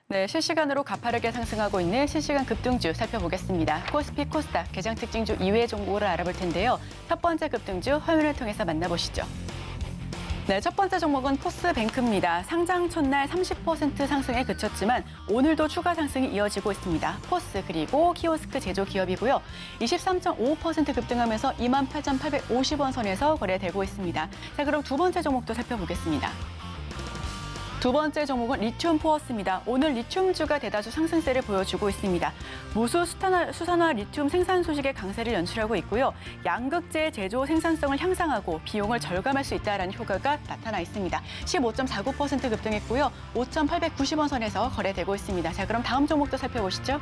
네, 실시간으로 가파르게 상승하고 있는 실시간 급등주 살펴보겠습니다. 코스피 코스닥 개장 특징주 2회 종목을 알아볼 텐데요. 첫 번째 급등주 화면을 통해서 만나보시죠. 네, 첫 번째 종목은 포스뱅크입니다. 상장 첫날 30% 상승에 그쳤지만 오늘도 추가 상승이 이어지고 있습니다. 포스 그리고 키오스크 제조 기업이고요. 23.5% 급등하면서 28,850원 선에서 거래되고 있습니다. 자, 그럼 두 번째 종목도 살펴보겠습니다. 두 번째 종목은 리튬 포어스입니다. 오늘 리튬주가 대다수 상승세를 보여주고 있습니다. 무수 수산화 리튬 생산 소식의 강세를 연출하고 있고요. 양극재 제조 생산성을 향상하고 비용을 절감할 수 있다는 효과가 나타나 있습니다. 15.49% 급등했고요. 5,890원 선에서 거래되고 있습니다. 자, 그럼 다음 종목도 살펴보시죠.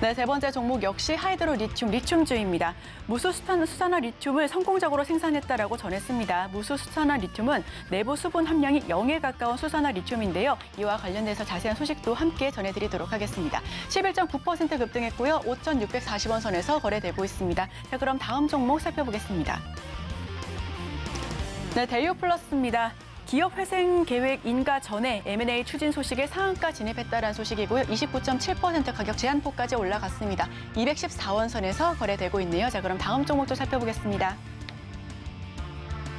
네, 세 번째 종목 역시 하이드로 리튬, 리튬주입니다. 무수 수산화 리튬을 성공적으로 생산했다라고 전했습니다. 무수 수산화 리튬은 내부 수분 함량이 0에 가까운 수산화 리튬인데요. 이와 관련돼서 자세한 소식도 함께 전해드리도록 하겠습니다. 11.9% 급등했고요. 5,640원 선에서 거래되고 있습니다. 자, 그럼 다음 종목 살펴보겠습니다. 네, 대유플러스입니다. 기업 회생 계획 인가 전에 M&A 추진 소식에 상한가 진입했다는 소식이고요. 29.7% 가격 제한폭까지 올라갔습니다. 214원 선에서 거래되고 있네요. 자, 그럼 다음 종목도 살펴보겠습니다.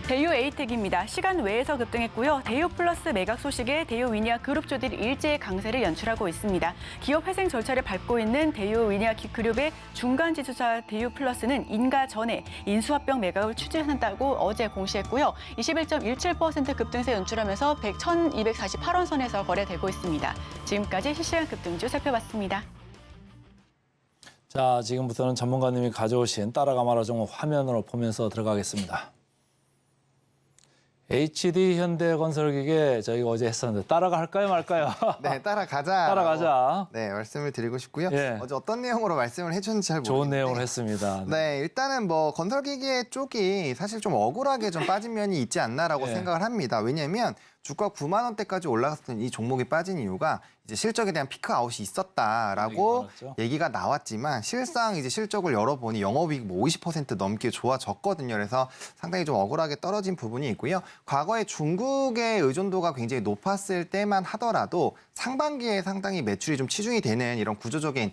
대유 에이텍입니다. 시간 외에서 급등했고요. 대유 플러스 매각 소식에 대유 위니아 그룹주들이 일제히 강세를 연출하고 있습니다. 기업 회생 절차를 밟고 있는 대유 위니아 그룹의 중간 지주사 대유 플러스는 인가 전에 인수합병 매각을 추진한다고 어제 공시했고요. 21.17% 급등세 연출하면서 1,248원 선에서 거래되고 있습니다. 지금까지 실시간 급등주 살펴봤습니다. 자, 지금부터는 전문가님이 가져오신 따라가 말아 종목 화면으로 보면서 들어가겠습니다. HD 현대건설기계 저희가 어제 했었는데 따라가 할까요 말까요? 네, 따라가자. 따라가자. 네, 말씀을 드리고 싶고요. 예. 어제 어떤 내용으로 말씀을 해주셨는지 잘 모르겠는데. 좋은 내용을 했습니다. 네, 일단은 뭐 건설기계 쪽이 사실 좀 억울하게 좀 빠진 면이 있지 않나라고 예. 생각을 합니다. 왜냐하면 주가 9만 원대까지 올라갔던 이 종목이 빠진 이유가 이제 실적에 대한 피크 아웃이 있었다라고 얘기가 나왔지만 실상 이제 실적을 열어보니 영업이익 뭐 50% 넘게 좋아졌거든요. 그래서 상당히 좀 억울하게 떨어진 부분이 있고요. 과거에 중국의 의존도가 굉장히 높았을 때만 하더라도 상반기에 상당히 매출이 좀 치중이 되는 이런 구조적인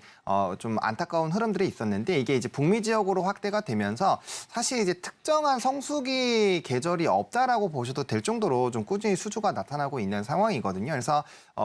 좀 안타까운 흐름들이 있었는데 이게 이제 북미 지역으로 확대가 되면서 사실 이제 특정한 성수기 계절이 없다라고 보셔도 될 정도로 좀 꾸준히 수주가 나타나고 있는 상황이거든요. 그래서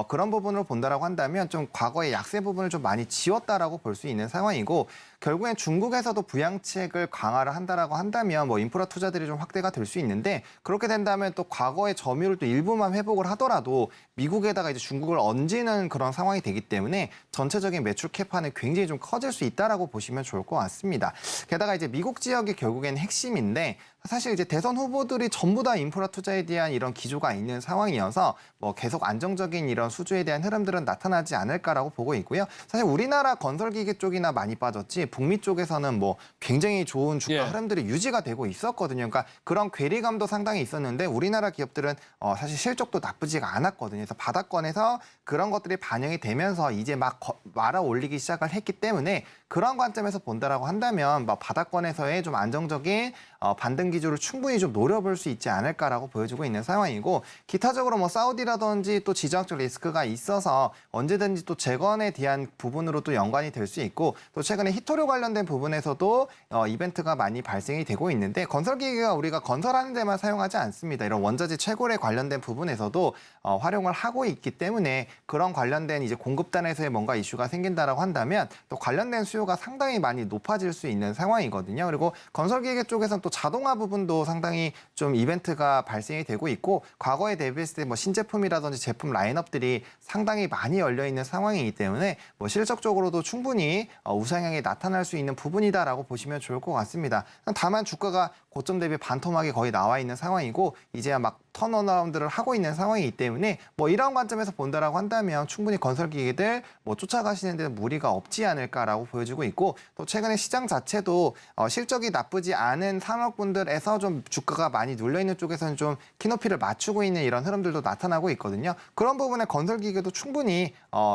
그런 부분을 본다라고 한다면 좀 과거의 약세 부분을 좀 많이 지웠다라고 볼 수 있는 상황이고 결국엔 중국에서도 부양책을 강화를 한다라고 한다면 뭐 인프라 투자들이 좀 확대가 될 수 있는데 그렇게 된다면 또 과거의 점유율 또 일부만 회복을 하더라도 미국에다가 이제 중국을 얹는 그런 상황이 되기 때문에 전체적인 매출 캐파는 굉장히 좀 커질 수 있다라고 보시면 좋을 것 같습니다. 게다가 이제 미국 지역이 결국에는 핵심인데 사실 이제 대선 후보들이 전부 다 인프라 투자에 대한 이런 기조가 있는 상황이어서 뭐 계속 안정적인 이런 수주에 대한 흐름들은 나타나지 않을까라고 보고 있고요. 사실 우리나라 건설기계 쪽이나 많이 빠졌지 북미 쪽에서는 뭐 굉장히 좋은 주가 흐름들이 유지가 되고 있었거든요. 그러니까 그런 괴리감도 상당히 있었는데 우리나라 기업들은 사실 실적도 나쁘지가 않았거든요. 그래서 바닥권에서 그런 것들이 반영이 되면서 이제 막 말아 올리기 시작을 했기 때문에 그런 관점에서 본다라고 한다면 뭐 바닥권에서의 좀 안정적인 반등 기조를 충분히 좀 노려볼 수 있지 않을까라고 보여주고 있는 상황이고 기타적으로 뭐 사우디라든지 또 지정학적 리스크가 있어서 언제든지 또 재건에 대한 부분으로 또 연관이 될 수 있고 또 최근에 히토류 관련된 부분에서도 이벤트가 많이 발생이 되고 있는데 건설기계가 우리가 건설하는 데만 사용하지 않습니다. 이런 원자재 채굴에 관련된 부분에서도 활용을 하고 있기 때문에 그런 관련된 이제 공급단에서의 뭔가 이슈가 생긴다라고 한다면 또 관련된 수요가 상당히 많이 높아질 수 있는 상황이거든요. 그리고 건설기계 쪽에서는 또 자동화 부분도 상당히 좀 이벤트가 발생이 되고 있고 과거에 대비했을 때 뭐 신제품이라든지 제품 라인업들이 상당히 많이 열려 있는 상황이기 때문에 뭐 실적적으로도 충분히 우상향이 나타날 수 있는 부분이다라고 보시면 좋을 것 같습니다. 다만 주가가 고점 대비 반토막이 거의 나와 있는 상황이고 이제야 막 턴어라운드를 하고 있는 상황이기 때문에 뭐 이런 관점에서 본다라고 한다면 충분히 건설기계들 뭐 쫓아가시는 데는 무리가 없지 않을까라고 보여지고 있고 또 최근에 시장 자체도 실적이 나쁘지 않은 산업군들에서 좀 주가가 많이 눌려 있는 쪽에서는 좀 키높이를 맞추고 있는 이런 흐름들도 나타나고 있거든요. 그런 부분에 건설기계도 충분히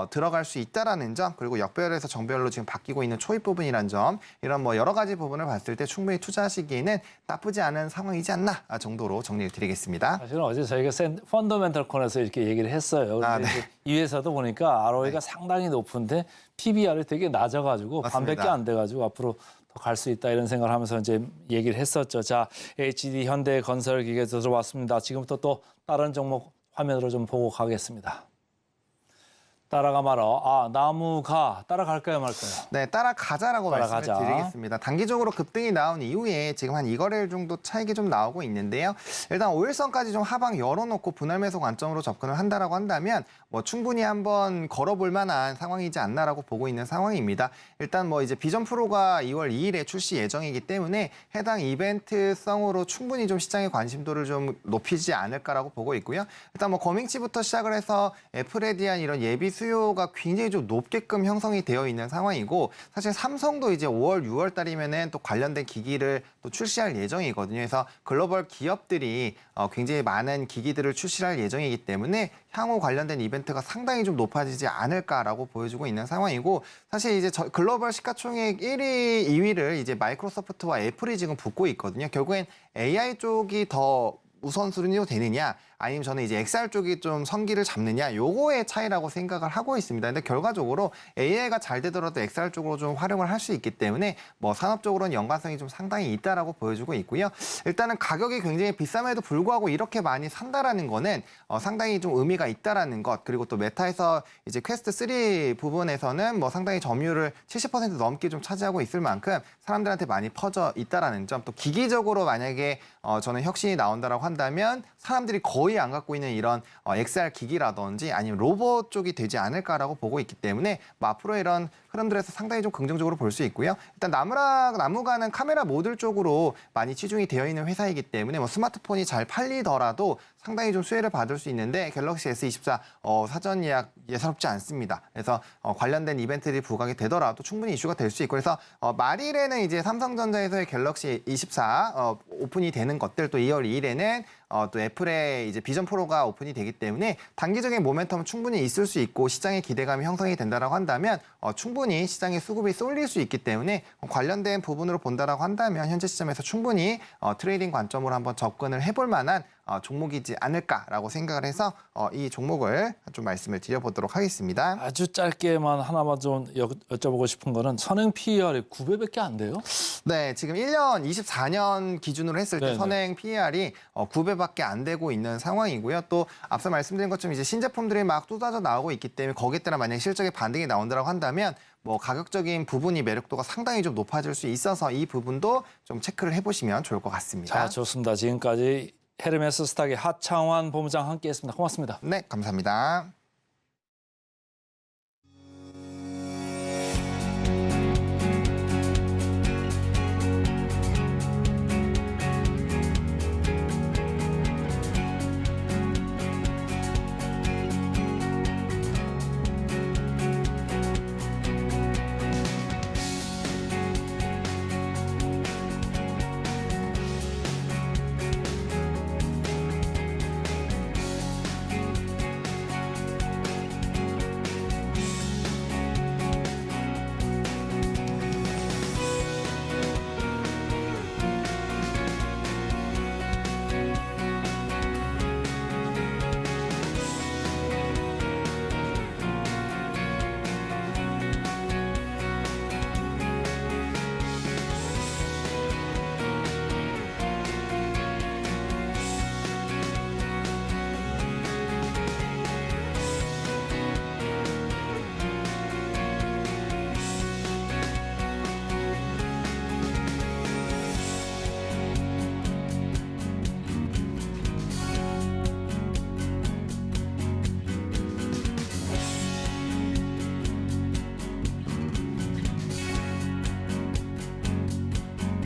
들어갈 수 있다라는 점 그리고 역별에서 정별로 지금 바뀌고 있는 초입 부분이란 점 이런 뭐 여러 가지 부분을 봤을 때 충분히 투자하시기에는 나쁘지 않은 상황이지 않나 정도로 정리를 드리겠습니다. 사실은 어제 저희가 펀더멘털 코너에서 이렇게 얘기를 했어요. 그런데 이 회사도 보니까 ROE가 상당히 높은데 PBR이 되게 낮아가지고 반밖에 안 돼가지고 앞으로 더 갈 수 있다 이런 생각을 하면서 이제 얘기를 했었죠. 자, HD 현대건설기계 들어왔습니다. 지금부터 또 다른 종목 화면으로 좀 보고 가겠습니다. 따라가 말어. 나무가 따라갈까요, 말까요? 네, 따라가자라고 따라가자. 말씀을 드리겠습니다. 단기적으로 급등이 나온 이후에 지금 한 2거래일 정도 차익이 좀 나오고 있는데요. 일단 5일선까지 좀 하방 열어놓고 분할 매수 관점으로 접근을 한다라고 한다면 뭐 충분히 한번 걸어볼 만한 상황이지 않나라고 보고 있는 상황입니다. 일단 뭐 이제 비전 프로가 2월 2일에 출시 예정이기 때문에 해당 이벤트성으로 충분히 좀 시장의 관심도를 좀 높이지 않을까라고 보고 있고요. 일단 뭐 거밍치부터 시작을 해서 애플에 대한 이런 예비 수요가 굉장히 좀 높게끔 형성이 되어 있는 상황이고 사실 삼성도 이제 5월, 6월 달이면은 또 관련된 기기를 또 출시할 예정이거든요. 그래서 글로벌 기업들이 굉장히 많은 기기들을 출시할 예정이기 때문에 향후 관련된 이벤트가 상당히 좀 높아지지 않을까라고 보여주고 있는 상황이고 사실 이제 글로벌 시가총액 1위, 2위를 이제 마이크로소프트와 애플이 지금 붙고 있거든요. 결국엔 AI 쪽이 더 우선순위로 되느냐 아니면 저는 이제 XR 쪽이 좀 선기를 잡느냐 요거의 차이라고 생각을 하고 있습니다. 근데 결과적으로 AI가 잘 되더라도 XR 쪽으로 좀 활용을 할 수 있기 때문에 뭐 산업적으로는 연관성이 좀 상당히 있다라고 보여주고 있고요. 일단은 가격이 굉장히 비쌈에도 불구하고 이렇게 많이 산다라는 거는 상당히 좀 의미가 있다라는 것 그리고 또 메타에서 이제 퀘스트 3 부분에서는 뭐 상당히 점유율을 70% 넘게 좀 차지하고 있을 만큼 사람들한테 많이 퍼져 있다라는 점 또 기기적으로 만약에 저는 혁신이 나온다라고 한다면 사람들이 거의 안 갖고 있는 이런 XR 기기라든지 아니면 로봇 쪽이 되지 않을까라고 보고 있기 때문에 뭐 앞으로 이런 흐름들에서 상당히 좀 긍정적으로 볼 수 있고요. 일단 나무가는 카메라 모듈 쪽으로 많이 치중이 되어 있는 회사이기 때문에 뭐 스마트폰이 잘 팔리더라도 상당히 좀 수혜를 받을 수 있는데 갤럭시 S24 사전 예약 예사롭지 않습니다. 그래서 관련된 이벤트들이 부각이 되더라도 충분히 이슈가 될 수 있고 그래서 말일에는 이제 삼성전자에서의 갤럭시 24 오픈이 되는 것들 또 2월 2일에는 또 애플의 이제 비전 프로가 오픈이 되기 때문에 단기적인 모멘텀은 충분히 있을 수 있고 시장의 기대감이 형성이 된다라고 한다면 충분히 시장의 수급이 쏠릴 수 있기 때문에 관련된 부분으로 본다라고 한다면 현재 시점에서 충분히 트레이딩 관점으로 한번 접근을 해볼 만한 종목이지 않을까라고 생각을 해서 이 종목을 좀 말씀을 드려보도록 하겠습니다. 아주 짧게만 하나만 좀 여쭤보고 싶은 거는 선행 PER이 9배밖에 안 돼요? 네, 지금 1년 24년 기준으로 했을 때 네네. 선행 PER이 9배밖에 안 되고 있는 상황이고요. 또 앞서 말씀드린 것처럼 이제 신제품들이 막 쏟아져 나오고 있기 때문에 거기에 따라 만약에 실적의 반등이 나온다고 한다면 뭐 가격적인 부분이 매력도가 상당히 좀 높아질 수 있어서 이 부분도 좀 체크를 해보시면 좋을 것 같습니다. 자, 좋습니다. 지금까지 헤르메스 스탁의 하창환 본부장 함께했습니다. 고맙습니다. 네, 감사합니다.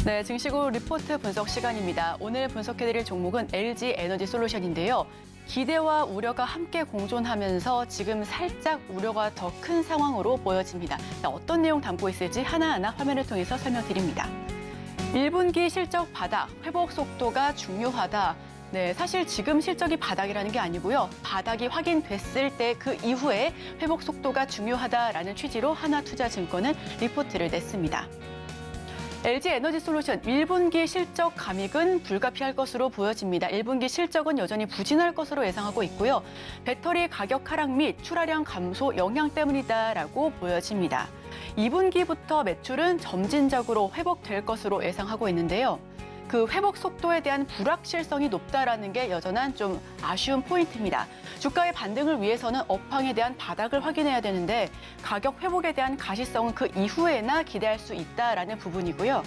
네, 증시 후 리포트 분석 시간입니다. 오늘 분석해드릴 종목은 LG 에너지 솔루션인데요. 기대와 우려가 함께 공존하면서 지금 살짝 우려가 더 큰 상황으로 보여집니다. 자, 어떤 내용 담고 있을지 하나하나 화면을 통해서 설명드립니다. 1분기 실적 바닥, 회복 속도가 중요하다. 네, 사실 지금 실적이 바닥이라는 게 아니고요. 바닥이 확인됐을 때 그 이후에 회복 속도가 중요하다라는 취지로 하나투자증권은 리포트를 냈습니다. LG 에너지 솔루션 1분기 실적 감익은 불가피할 것으로 보여집니다. 1분기 실적은 여전히 부진할 것으로 예상하고 있고요. 배터리 가격 하락 및 출하량 감소 영향 때문이다라고 보여집니다. 2분기부터 매출은 점진적으로 회복될 것으로 예상하고 있는데요. 그 회복 속도에 대한 불확실성이 높다라는 게 여전한 좀 아쉬운 포인트입니다. 주가의 반등을 위해서는 업황에 대한 바닥을 확인해야 되는데 가격 회복에 대한 가시성은 그 이후에나 기대할 수 있다라는 부분이고요.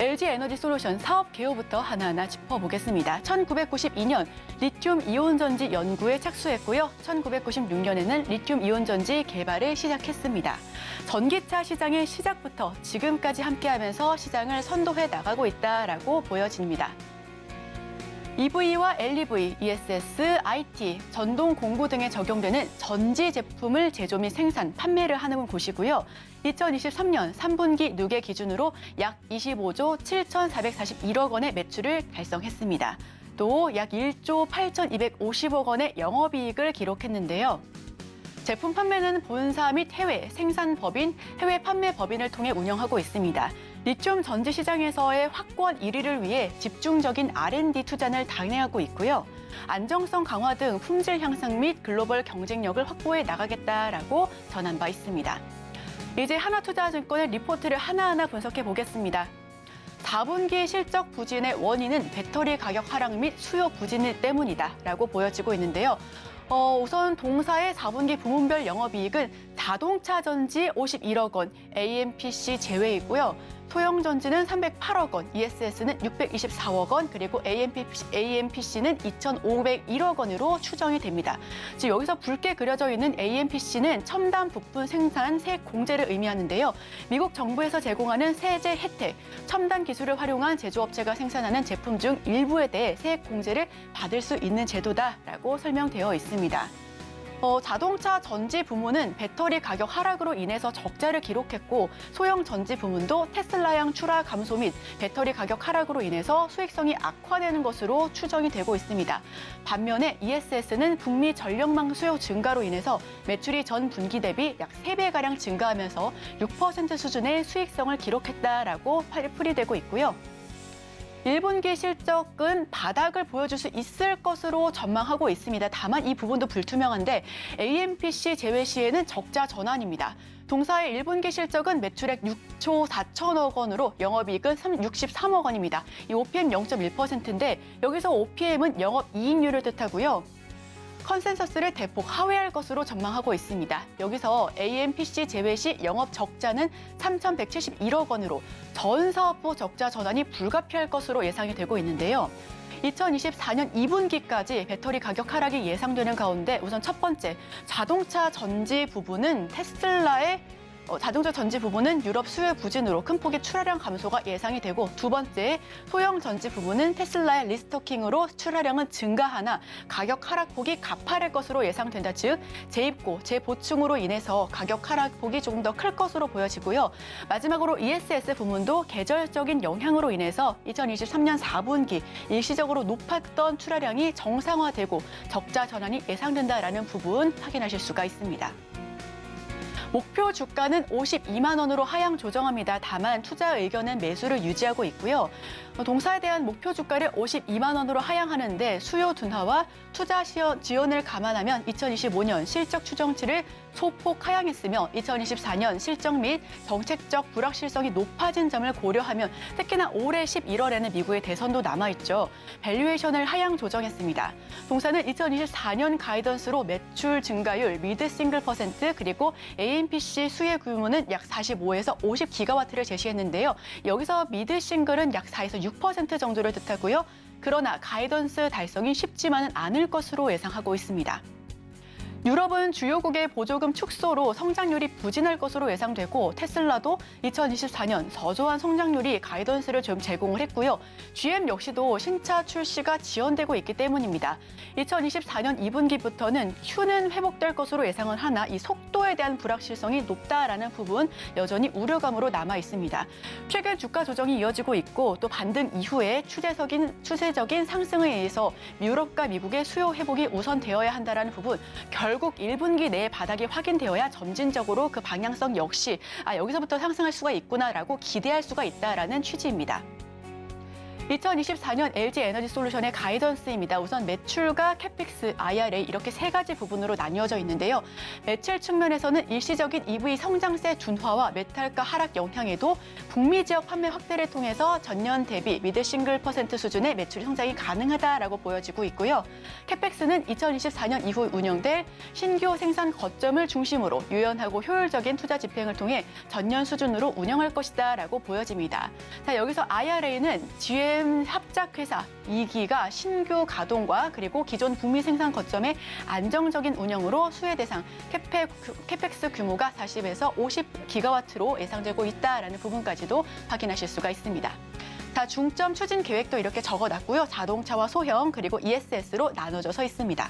LG 에너지 솔루션 사업 개요부터 하나하나 짚어보겠습니다. 1992년 리튬 이온 전지 연구에 착수했고요. 1996년에는 리튬 이온 전지 개발을 시작했습니다. 전기차 시장의 시작부터 지금까지 함께하면서 시장을 선도해 나가고 있다라고 보여집니다. EV와 LEV, ESS, IT, 전동 공구 등에 적용되는 전지 제품을 제조 및 생산, 판매를 하는 곳이고요. 2023년 3분기 누계 기준으로 약 25조 7,441억 원의 매출을 달성했습니다. 또 약 1조 8,250억 원의 영업이익을 기록했는데요. 제품 판매는 본사 및 해외 생산법인, 해외 판매법인을 통해 운영하고 있습니다. 리튬 전지 시장에서의 확고한 1위를 위해 집중적인 R&D 투자를 단행하고 있고요. 안정성 강화 등 품질 향상 및 글로벌 경쟁력을 확보해 나가겠다라고 전한 바 있습니다. 이제 하나투자증권의 리포트를 하나하나 분석해 보겠습니다. 4분기 실적 부진의 원인은 배터리 가격 하락 및 수요 부진 때문이다라고 보여지고 있는데요. 우선 동사의 4분기 부문별 영업이익은 자동차 전지 51억 원, AMPC 제외이고요. 소형 전지는 308억 원, ESS는 624억 원, 그리고 AMPC는 2,501억 원으로 추정이 됩니다. 지금 여기서 붉게 그려져 있는 AMPC는 첨단 부품 생산 세액 공제를 의미하는데요. 미국 정부에서 제공하는 세제 혜택, 첨단 기술을 활용한 제조업체가 생산하는 제품 중 일부에 대해 세액 공제를 받을 수 있는 제도다라고 설명되어 있습니다. 자동차 전지 부문은 배터리 가격 하락으로 인해서 적자를 기록했고 소형 전지 부문도 테슬라양 출하 감소 및 배터리 가격 하락으로 인해서 수익성이 악화되는 것으로 추정이 되고 있습니다. 반면에 ESS는 북미 전력망 수요 증가로 인해서 매출이 전 분기 대비 약 3배가량 증가하면서 6% 수준의 수익성을 기록했다라고 풀이되고 있고요. 1분기 실적은 바닥을 보여줄 수 있을 것으로 전망하고 있습니다. 다만 이 부분도 불투명한데 AMPC 제외 시에는 적자 전환입니다. 동사의 1분기 실적은 매출액 6조 4천억 원으로 영업이익은 63억 원입니다. 이 OPM 0.1%인데 여기서 OPM은 영업이익률을 뜻하고요. 컨센서스를 대폭 하회할 것으로 전망하고 있습니다. 여기서 AMPC 제외 시 영업 적자는 3,171억 원으로 전 사업부 적자 전환이 불가피할 것으로 예상이 되고 있는데요. 2024년 2분기까지 배터리 가격 하락이 예상되는 가운데 우선 첫 번째, 자동차 전지 부분은 유럽 수요 부진으로 큰 폭의 출하량 감소가 예상이 되고 두 번째, 소형 전지 부분은 테슬라의 리스토킹으로 출하량은 증가하나 가격 하락폭이 가파를 것으로 예상된다. 즉, 재입고, 재보충으로 인해서 가격 하락폭이 조금 더 클 것으로 보여지고요. 마지막으로 ESS 부문도 계절적인 영향으로 인해서 2023년 4분기 일시적으로 높았던 출하량이 정상화되고 적자 전환이 예상된다라는 부분 확인하실 수가 있습니다. 목표 주가는 52만 원으로 하향 조정합니다. 다만 투자 의견은 매수를 유지하고 있고요. 동사에 대한 목표 주가를 52만 원으로 하향하는데 수요 둔화와 투자 지원을 감안하면 2025년 실적 추정치를 소폭 하향했으며 2024년 실적 및 정책적 불확실성이 높아진 점을 고려하면 특히나 올해 11월에는 미국의 대선도 남아있죠. 밸류에이션을 하향 조정했습니다. 동사는 2024년 가이던스로 매출 증가율 미드 싱글 %, 그리고 AMPC 수혜 규모는 약 45에서 50기가와트를 제시했는데요. 여기서 미드 싱글은 약 4에서 6% 정도를 뜻하고요. 그러나 가이던스 달성이 쉽지만은 않을 것으로 예상하고 있습니다. 유럽은 주요국의 보조금 축소로 성장률이 부진할 것으로 예상되고 테슬라도 2024년 저조한 성장률이 가이던스를 좀 제공을 했고요. GM 역시도 신차 출시가 지연되고 있기 때문입니다. 2024년 2분기부터는 Q는 회복될 것으로 예상은 하나 이 속도에 대한 불확실성이 높다라는 부분 여전히 우려감으로 남아 있습니다. 최근 주가 조정이 이어지고 있고 또 반등 이후에 추세적인 상승에 의해서 유럽과 미국의 수요 회복이 우선되어야 한다라는 부분 결국 1분기 내에 바닥이 확인되어야 점진적으로 그 방향성 역시 여기서부터 상승할 수가 있구나라고 기대할 수가 있다라는 취지입니다. 2024년 LG 에너지 솔루션의 가이던스입니다. 우선 매출과 캐펙스, IRA 이렇게 세 가지 부분으로 나뉘어져 있는데요. 매출 측면에서는 일시적인 EV 성장세 둔화와 메탈가 하락 영향에도 북미 지역 판매 확대를 통해서 전년 대비 미드 싱글 퍼센트 수준의 매출 성장이 가능하다라고 보여지고 있고요. 캐펙스는 2024년 이후 운영될 신규 생산 거점을 중심으로 유연하고 효율적인 투자 집행을 통해 전년 수준으로 운영할 것이다라고 보여집니다. 자, 여기서 IRA는 GM 합작회사 2기가 신규 가동과 그리고 기존 북미 생산 거점의 안정적인 운영으로 수혜 대상 캐펙스 규모가 40에서 50기가와트로 예상되고 있다라는 부분까지도 확인하실 수가 있습니다. 자, 중점 추진 계획도 이렇게 적어놨고요. 자동차와 소형 그리고 ESS로 나눠져 서 있습니다.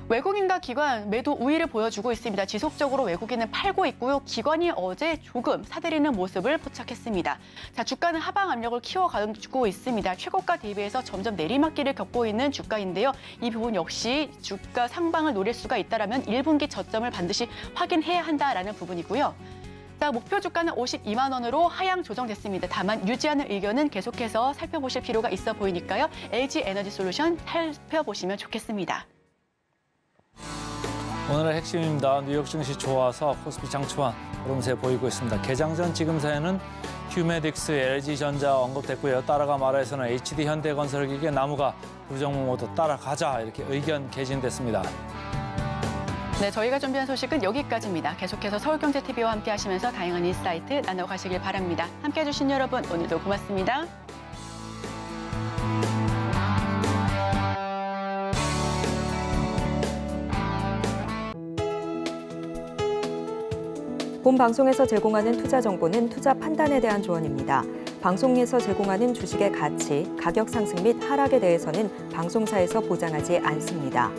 외국인과 기관 매도 우위를 보여주고 있습니다. 지속적으로 외국인은 팔고 있고요. 기관이 어제 조금 사들이는 모습을 포착했습니다. 자, 주가는 하방 압력을 키워가고 있습니다. 최고가 대비해서 점점 내리막길을 겪고 있는 주가인데요. 이 부분 역시 주가 상방을 노릴 수가 있다면 1분기 저점을 반드시 확인해야 한다라는 부분이고요. 자, 목표 주가는 52만 원으로 하향 조정됐습니다. 다만 유지하는 의견은 계속해서 살펴보실 필요가 있어 보이니까요. LG 에너지 솔루션 살펴보시면 좋겠습니다. 오늘의 핵심입니다. 뉴욕 증시 좋아서 코스피 장초한 오름세 보이고 있습니다. 개장 전 지금 사이는 휴메딕스, LG전자 언급됐고요. 따라가 말해서는 HD 현대건설기계, 나무가 두 종목 모두 따라가자 이렇게 의견 개진됐습니다. 네, 저희가 준비한 소식은 여기까지입니다. 계속해서 서울경제TV와 함께 하시면서 다양한 인사이트 나눠가시길 바랍니다. 함께해 주신 여러분 오늘도 고맙습니다. 본 방송에서 제공하는 투자 정보는 투자 판단에 대한 조언입니다. 방송에서 제공하는 주식의 가치, 가격 상승 및 하락에 대해서는 방송사에서 보장하지 않습니다.